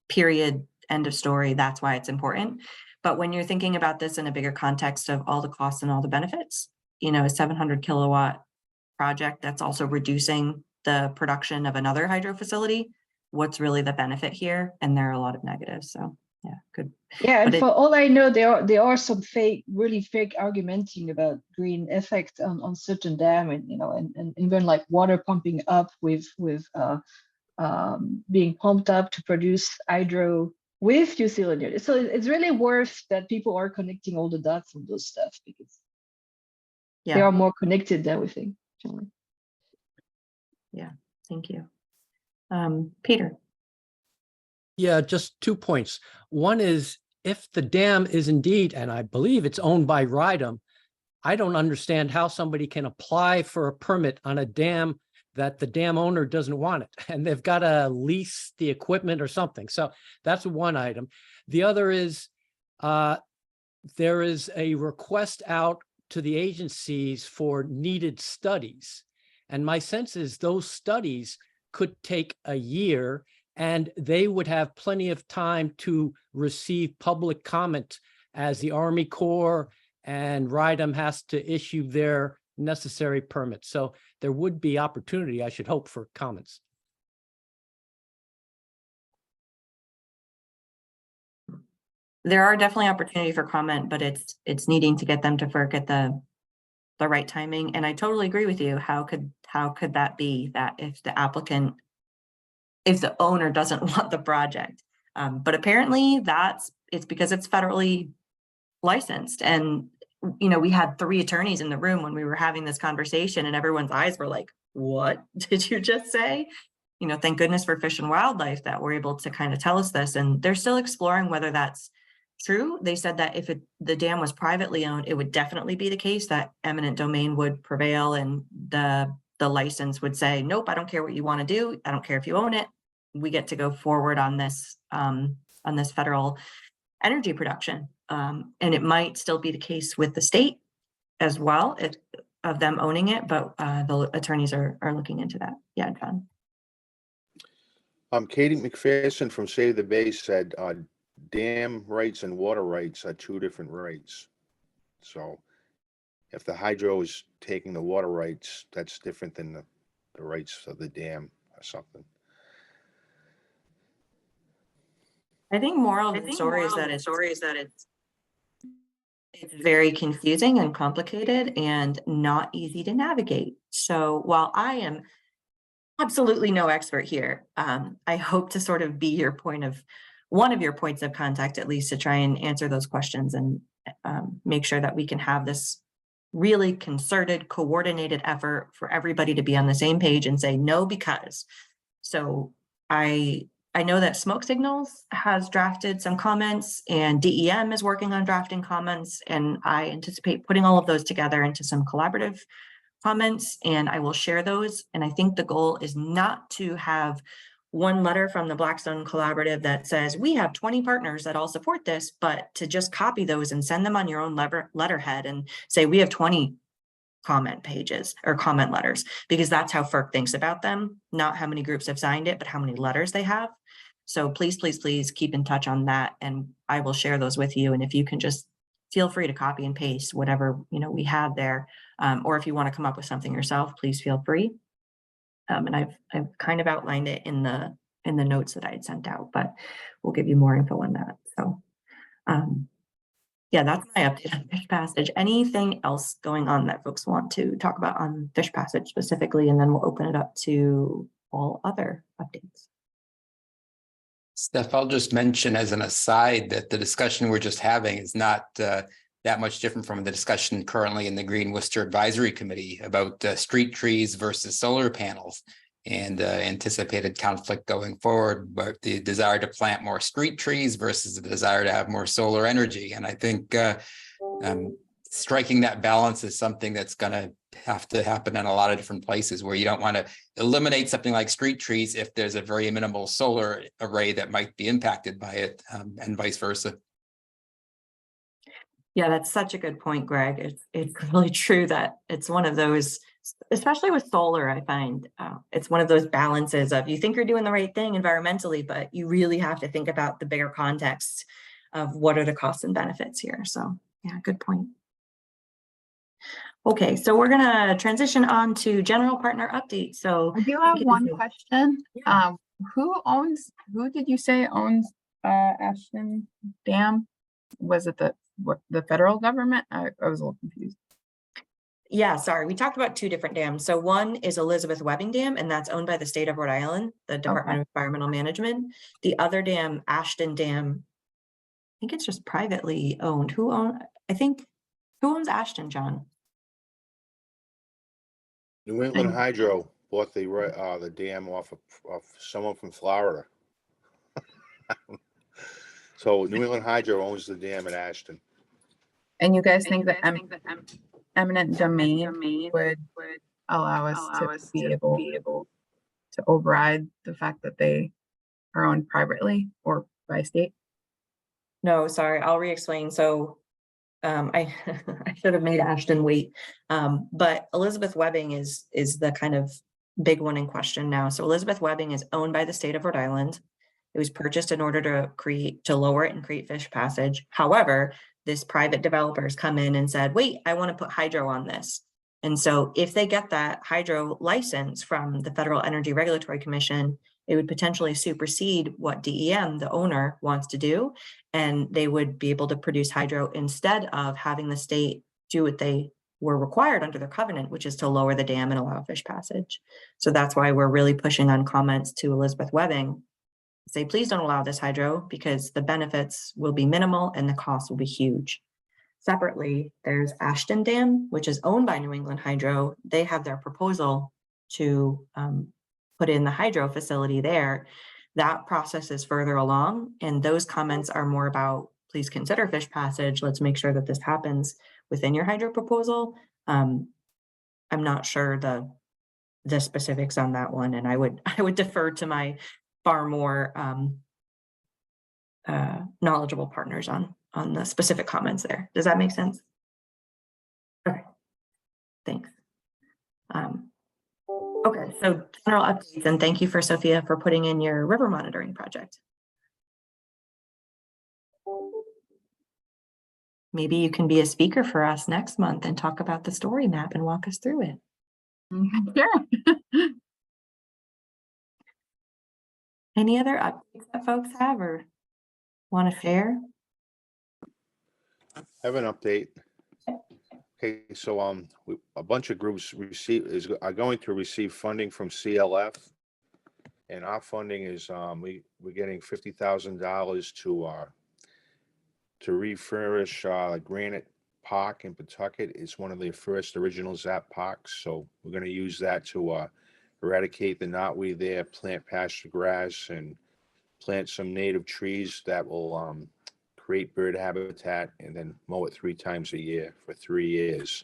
Speaker 1: Period. End of story. That's why it's important. But when you're thinking about this in a bigger context of all the costs and all the benefits, you know, a 700 kilowatt project that's also reducing the production of another hydro facility, what's really the benefit here? And there are a lot of negatives. So yeah, good.
Speaker 3: Yeah, and
Speaker 1: But
Speaker 3: for all I know, there are some really fake argumenting about green effect on certain dam, and you know, and even like water pumping up with being pumped up to produce hydro with utility. So it's really worth that people are connecting all the dots on those stuff, because they are more connected than we think. Actually.
Speaker 1: Yeah, thank you. Peter.
Speaker 17: Yeah, just 2 points. One is, if the dam is indeed, and I believe it's owned by RIDEM, I don't understand how somebody can apply for a permit on a dam that the dam owner doesn't want it, and they've got to lease the equipment or something. So that's one item. The other is, there is a request out to the agencies for needed studies. And my sense is those studies could take a year, and they would have plenty of time to receive public comment as the Army Corps and RIDEM has to issue their necessary permits. So there would be opportunity, I should hope, for comments.
Speaker 1: There are definitely opportunity for comment, but it's needing to get them to FERC at the right timing. And I totally agree with you. How could that be, that if the owner doesn't want the project? But apparently it's because it's federally licensed. And you know, we had 3 attorneys in the room when we were having this conversation, and everyone's eyes were like, what did you just say? You know, thank goodness for Fish and Wildlife that were able to kind of tell us this, and they're still exploring whether that's true. They said that if the dam was privately owned, it would definitely be the case that eminent domain would prevail, and the license would say, nope, I don't care what you want to do. I don't care if you own it. We get to go forward on this federal energy production. And it might still be the case with the state as well, of them owning it, but the attorneys are looking into that. Yeah, John.
Speaker 21: Katie McPherson from Save the Bay said dam rights and water rights are 2 different rights. So if the hydro is taking the water rights, that's different than the rights of the dam or something.
Speaker 1: I think moral of the story is that it's very confusing and complicated and not easy to navigate. So while I am absolutely no expert here, I hope to sort of be one of your points of contact, at least, to try and answer those questions and make sure that we can have this really concerted, coordinated effort for everybody to be on the same page and say no because. So I know that Smoke Signals has drafted some comments, and DEM is working on drafting comments, and I anticipate putting all of those together into some collaborative comments, and I will share those. And I think the goal is not to have one letter from the Blackstone Collaborative that says we have 20 partners that all support this, but to just copy those and send them on your own letterhead and say we have 20 comment pages or comment letters, because that's how FERC thinks about them, not how many groups have signed it, but how many letters they have. So please, please, please keep in touch on that, and I will share those with you. And if you can just feel free to copy and paste whatever we have there, or if you want to come up with something yourself, please feel free. And I've kind of outlined it in the notes that I had sent out, but we'll give you more info on that. So yeah, that's my update on Fish Passage. Anything else going on that folks want to talk about on Fish Passage specifically, and then we'll open it up to all other updates.
Speaker 8: Steph, I'll just mention as an aside that the discussion we're just having is not that much different from the discussion currently in the Green Worcester Advisory Committee about street trees versus solar panels and anticipated conflict going forward, but the desire to plant more street trees versus the desire to have more solar energy. And I think striking that balance is something that's going to have to happen in a lot of different places, where you don't want to eliminate something like street trees if there's a very minimal solar array that might be impacted by it, and vice versa.
Speaker 1: Yeah, that's such a good point, Greg. It's really true that it's one of those, especially with solar, I find it's one of those balances of you think you're doing the right thing environmentally, but you really have to think about the bigger context of what are the costs and benefits here. So yeah, good point. Okay, so we're gonna transition on to general partner update. So
Speaker 5: I do have one question.
Speaker 1: Yeah.
Speaker 5: Who did you say owns Ashton Dam? Was it the federal government? I was a little confused.
Speaker 1: Yeah, sorry. We talked about two different dams. So one is Elizabeth Webbing Dam, and that's owned by the state of Rhode Island, the Department of Environmental Management. The other dam, Ashton Dam, I think it's just privately owned. Who owns Ashton, John?
Speaker 21: New England Hydro bought the dam off of someone from Florida. So New England Hydro owns the dam at Ashton.
Speaker 5: And you guys think that eminent domain would allow us to be able to override the fact that they are owned privately or by state?
Speaker 1: No, sorry, I'll re-explain. So I I should have made Ashton wait. But Elizabeth Webbing is the kind of big one in question now. So Elizabeth Webbing is owned by the state of Rhode Island. It was purchased in order to lower it and create fish passage. However, this private developers come in and said, wait, I want to put hydro on this. And so if they get that hydro license from the Federal Energy Regulatory Commission, it would potentially supersede what DEM, the owner, wants to do. And they would be able to produce hydro instead of having the state do what they were required under their covenant, which is to lower the dam and allow fish passage. So that's why we're really pushing on comments to Elizabeth Webbing. Say, please don't allow this hydro because the benefits will be minimal and the cost will be huge. Separately, there's Ashton Dam, which is owned by New England Hydro. They have their proposal to put in the hydro facility there. That process is further along, and those comments are more about, please consider fish passage. Let's make sure that this happens within your hydro proposal. I'm not sure the specifics on that one, and I would defer to my far more knowledgeable partners on the specific comments there. Does that make sense? Okay, thanks. Okay, so general updates, and thank you for Sophia for putting in your river monitoring project. Maybe you can be a speaker for us next month and talk about the story map and walk us through it.
Speaker 5: Sure.
Speaker 1: Any other updates that folks have or want to share?
Speaker 21: I have an update. Okay, so a bunch of groups are going to receive funding from CLF, and our funding is we're getting $50,000 to refurbish Granite Park in Pawtucket. It's one of the first original ZAP parks, so we're going to use that to eradicate the knotweed there, plant pasture grass, and plant some native trees that will create bird habitat, and then mow it 3 times a year for 3 years.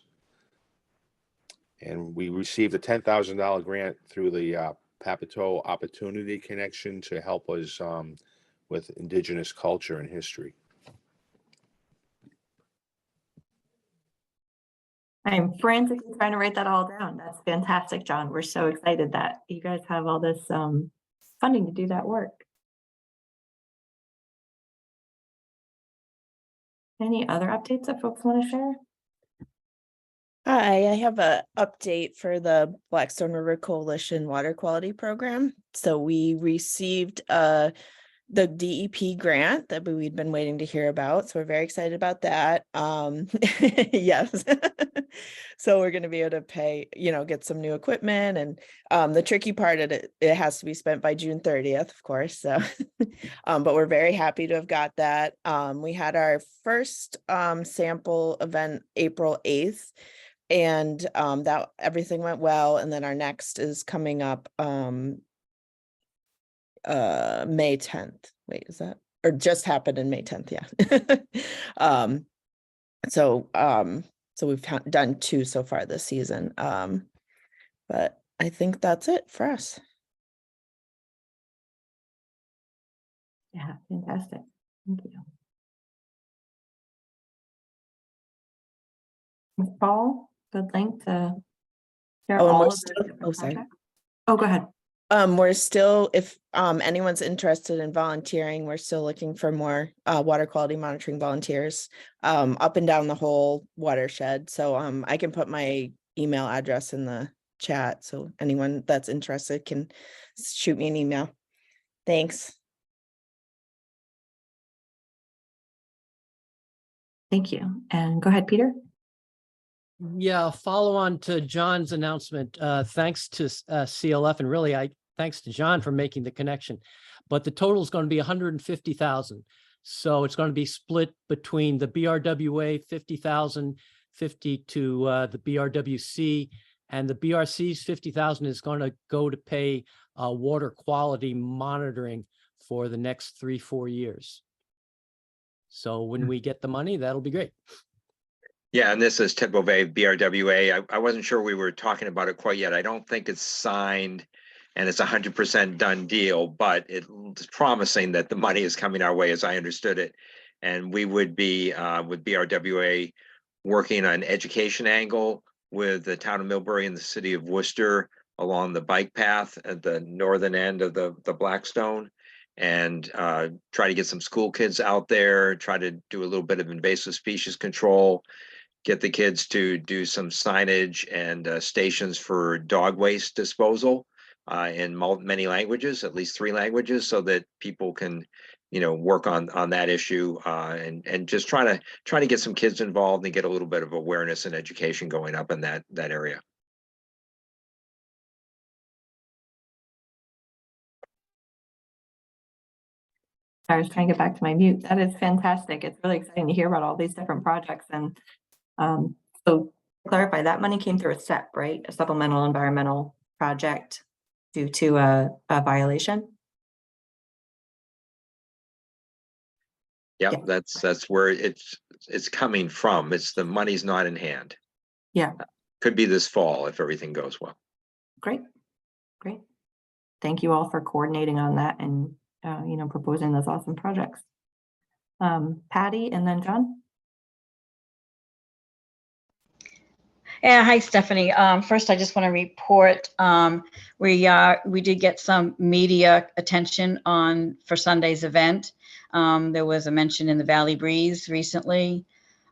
Speaker 21: And we received a $10,000 grant through the Papito Opportunity Connection to help us with indigenous culture and history.
Speaker 1: I'm frantically trying to write that all down. That's fantastic, John. We're so excited that you guys have all this funding to do that work. Any other updates that folks want to share?
Speaker 6: Hi, I have an update for the Blackstone River Coalition Water Quality Program. So we received the DEP grant that we'd been waiting to hear about. So we're very excited about that. Yes. So we're going to be able to pay, get some new equipment. And the tricky part of it has to be spent by June 30th, of course. So, but we're very happy to have got that. We had our first sample event April 8th. And that everything went well. And then our next is coming up May 10th. Wait, is that, or just happened in May 10th? Yeah. So
Speaker 2: So we've done 2 so far this season. But I think that's it for us.
Speaker 1: Yeah, fantastic. Thank you. Ms. Paul, good link to share
Speaker 2: Oh, and
Speaker 1: all
Speaker 2: we're
Speaker 1: of
Speaker 2: still,
Speaker 1: the different
Speaker 2: sorry.
Speaker 1: projects. Oh, go ahead.
Speaker 2: We're still, if anyone's interested in volunteering, we're still looking for more water quality monitoring volunteers up and down the whole watershed. So I can put my email address in the chat, so anyone that's interested can shoot me an email. Thanks.
Speaker 1: Thank you. And go ahead, Peter.
Speaker 17: Yeah, follow on to John's announcement. Thanks to CLF, and really thanks to John for making the connection. But the total is going to be 150,000. So it's going to be split between the BRWA 50,000, 50 to the BRWC, and the BRC's 50,000 is going to go to pay water quality monitoring for the next 3-4 years. So when we get the money, that'll be great.
Speaker 7: Yeah, and this is Ted Bovee, BRWA. I wasn't sure we were talking about it quite yet. I don't think it's signed and it's 100% done deal, but it's promising that the money is coming our way as I understood it. And we would be with BRWA working on education angle with the town of Millbury and the city of Worcester along the bike path at the northern end of the Blackstone, and try to get some school kids out there, try to do a little bit of invasive species control, get the kids to do some signage and stations for dog waste disposal in many languages, at least 3 languages, so that people can, work on that issue and just try to get some kids involved and get a little bit of awareness and education going up in that area.
Speaker 1: I was trying to get back to my mute. That is fantastic. It's really exciting to hear about all these different projects. And so to clarify, that money came through a SEP, right? A supplemental environmental project due to a violation.
Speaker 7: Yep, that's where it's coming from. It's the money's not in hand.
Speaker 1: Yeah.
Speaker 7: Could be this fall if everything goes well.
Speaker 1: Great. Great. Thank you all for coordinating on that and proposing those awesome projects. Patty and then John.
Speaker 16: Yeah, hi, Stephanie. First, I just want to report we did get some media attention for Sunday's event. There was a mention in the Valley Breeze recently,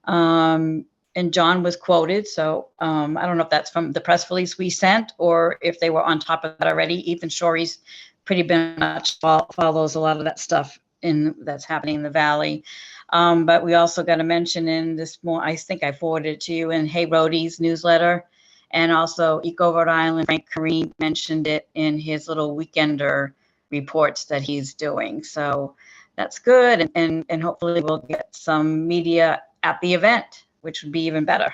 Speaker 16: and John was quoted. So I don't know if that's from the press release we sent or if they were on top of that already. Ethan Shorey's pretty much follows a lot of that stuff that's happening in the Valley. But we also got a mention in this I think I forwarded it to you in Hey Roadie's newsletter. And also Eco Rhode Island, Frank Kareem mentioned it in his little weekender reports that he's doing. So that's good. And hopefully we'll get some media at the event, which would be even better.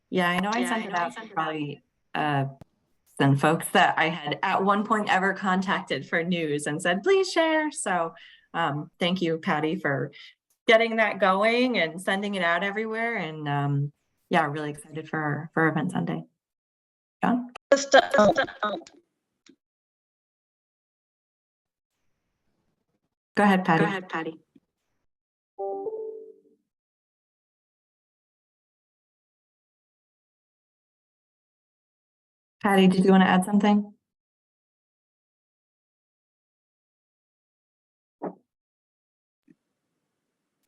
Speaker 1: Yeah, I know I sent it out to probably some folks that I had at one point ever contacted for news and said, please share. So thank you, Patty, for getting that going and sending it out everywhere. And yeah, really excited for event Sunday. John? Go ahead, Patty. Patty, did you want to add something?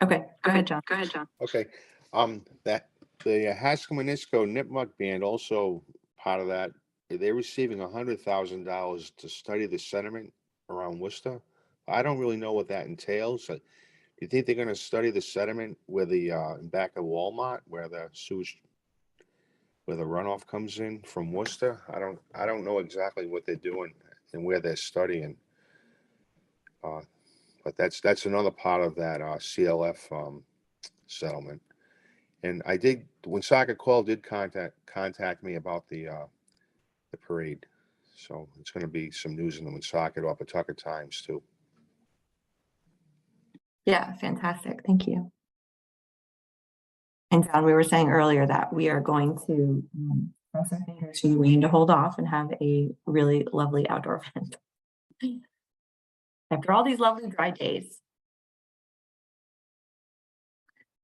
Speaker 1: Okay, go ahead, John.
Speaker 21: Okay, that the Haskell-Manisco Nipmuc Band also part of that. They're receiving $100,000 to study the sediment around Worcester. I don't really know what that entails. Do you think they're going to study the sediment where the back of Walmart, where the sewage, where the runoff comes in from Worcester? I don't know exactly what they're doing and where they're studying. But that's another part of that CLF settlement. And Woonsocket Call did contact me about the parade. So it's going to be some news in the Woonsocket or Pawtucket Times too.
Speaker 1: Yeah, fantastic. Thank you. And John, we were saying earlier that we are going to cross our fingers for the rain to hold off and have a really lovely outdoor event. After all these lovely dry days.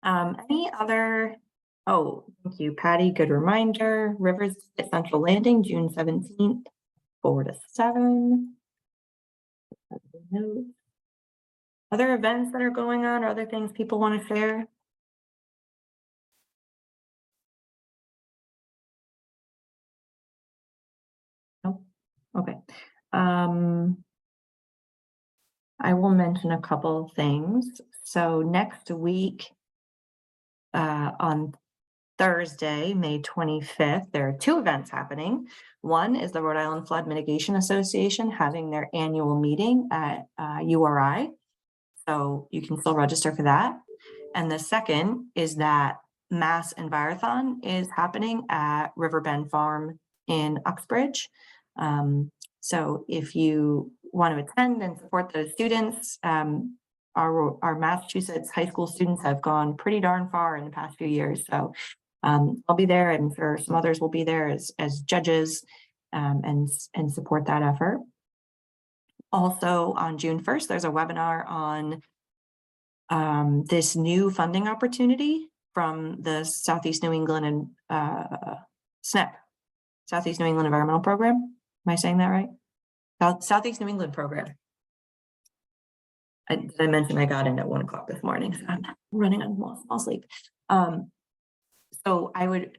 Speaker 1: Any other, oh, thank you, Patty, good reminder. Rivers at Central Landing, June 17th, 4 to 7. Other events that are going on, or other things people want to share? No? Okay. I will mention a couple of things. So next week, on Thursday, May 25th, there are 2 events happening. One is the Rhode Island Flood Mitigation Association having their annual meeting at URI. So you can still register for that. And the second is that Mass Envirothon is happening at Riverbend Farm in Uxbridge. So if you want to attend and support those students, our Massachusetts high school students have gone pretty darn far in the past few years. So I'll be there, and sure some others will be there as judges and support that effort. Also on June 1st, there's a webinar on this new funding opportunity from the Southeast New England and SNEP, Southeast New England Environmental Program. Am I saying that right? Southeast New England Program. I mentioned I got in at 1 o'clock this morning, so I'm running on small sleep. So I would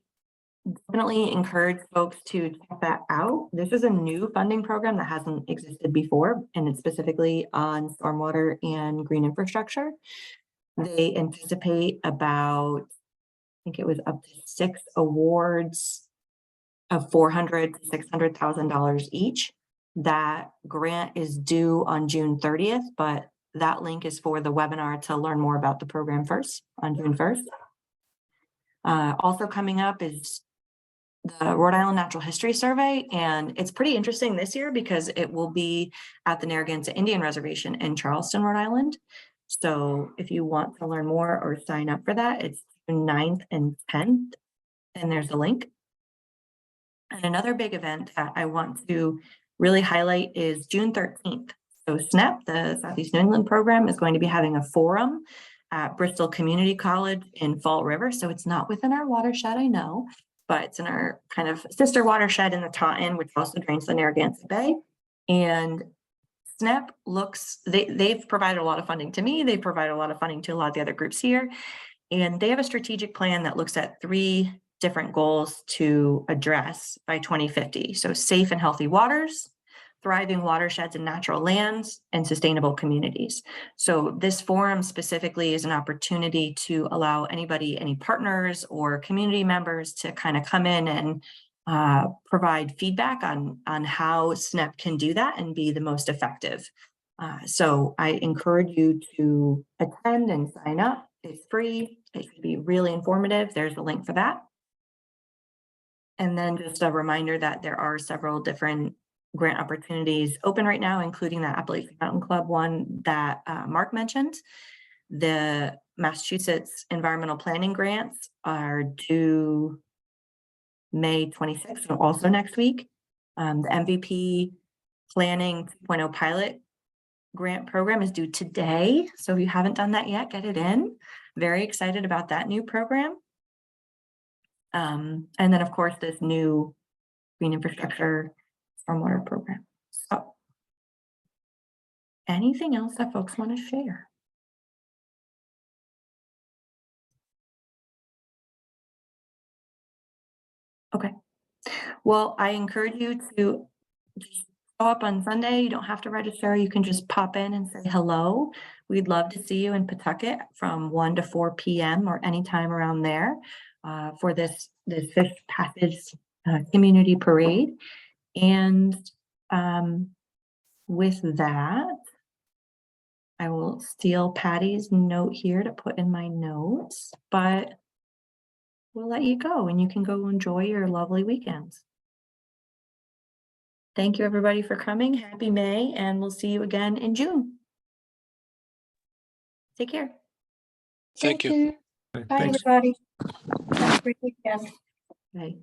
Speaker 1: definitely encourage folks to check that out. This is a new funding program that hasn't existed before, and it's specifically on stormwater and green infrastructure. They anticipate about, I think it was up to 6 awards of $400,000 to $600,000 each. That grant is due on June 30th, but that link is for the webinar to learn more about the program first on June 1st. Also coming up is the Rhode Island Natural History Survey, and it's pretty interesting this year because it will be at the Narragansett Indian Reservation in Charleston, Rhode Island. So if you want to learn more or sign up for that, it's June 9th and 10th, and there's a link. And another big event that I want to really highlight is June 13th. So SNEP, the Southeast New England program, is going to be having a forum at Bristol Community College in Fall River. So it's not within our watershed, I know, but it's in our kind of sister watershed in the Taunton, which also drains the Narragansett Bay. And SNEP looks, they've provided a lot of funding to me. They provide a lot of funding to a lot of the other groups here. And they have a strategic plan that looks at 3 different goals to address by 2050. So safe and healthy waters, thriving watersheds and natural lands, and sustainable communities. So this forum specifically is an opportunity to allow anybody, any partners or community members to kind of come in and provide feedback on how SNEP can do that and be the most effective. So I encourage you to attend and sign up. It's free. It should be really informative. There's a link for that. And then just a reminder that there are several different grant opportunities open right now, including that Appalachian Mountain Club one that Mark mentioned. The Massachusetts environmental planning grants are due May 26th, so also next week. The MVP Planning 2.0 pilot grant program is due today. So if you haven't done that yet, get it in. Very excited about that new program. And then of course, this new green infrastructure stormwater program. So anything else that folks want to share? Okay. Well, I encourage you to just show up on Sunday. You don't have to register. You can just pop in and say hello. We'd love to see you in Pawtucket from 1 to 4 p.m. or anytime around there for this Fish Passage community parade. And with that, I will steal Patty's note here to put in my notes, but we'll let you go and you can go enjoy your lovely weekends. Thank you everybody for coming. Happy May, and we'll see you again in June. Take care.
Speaker 14: Thank you.
Speaker 1: Bye,
Speaker 4: Thanks.
Speaker 1: everybody. Have a great weekend. Bye.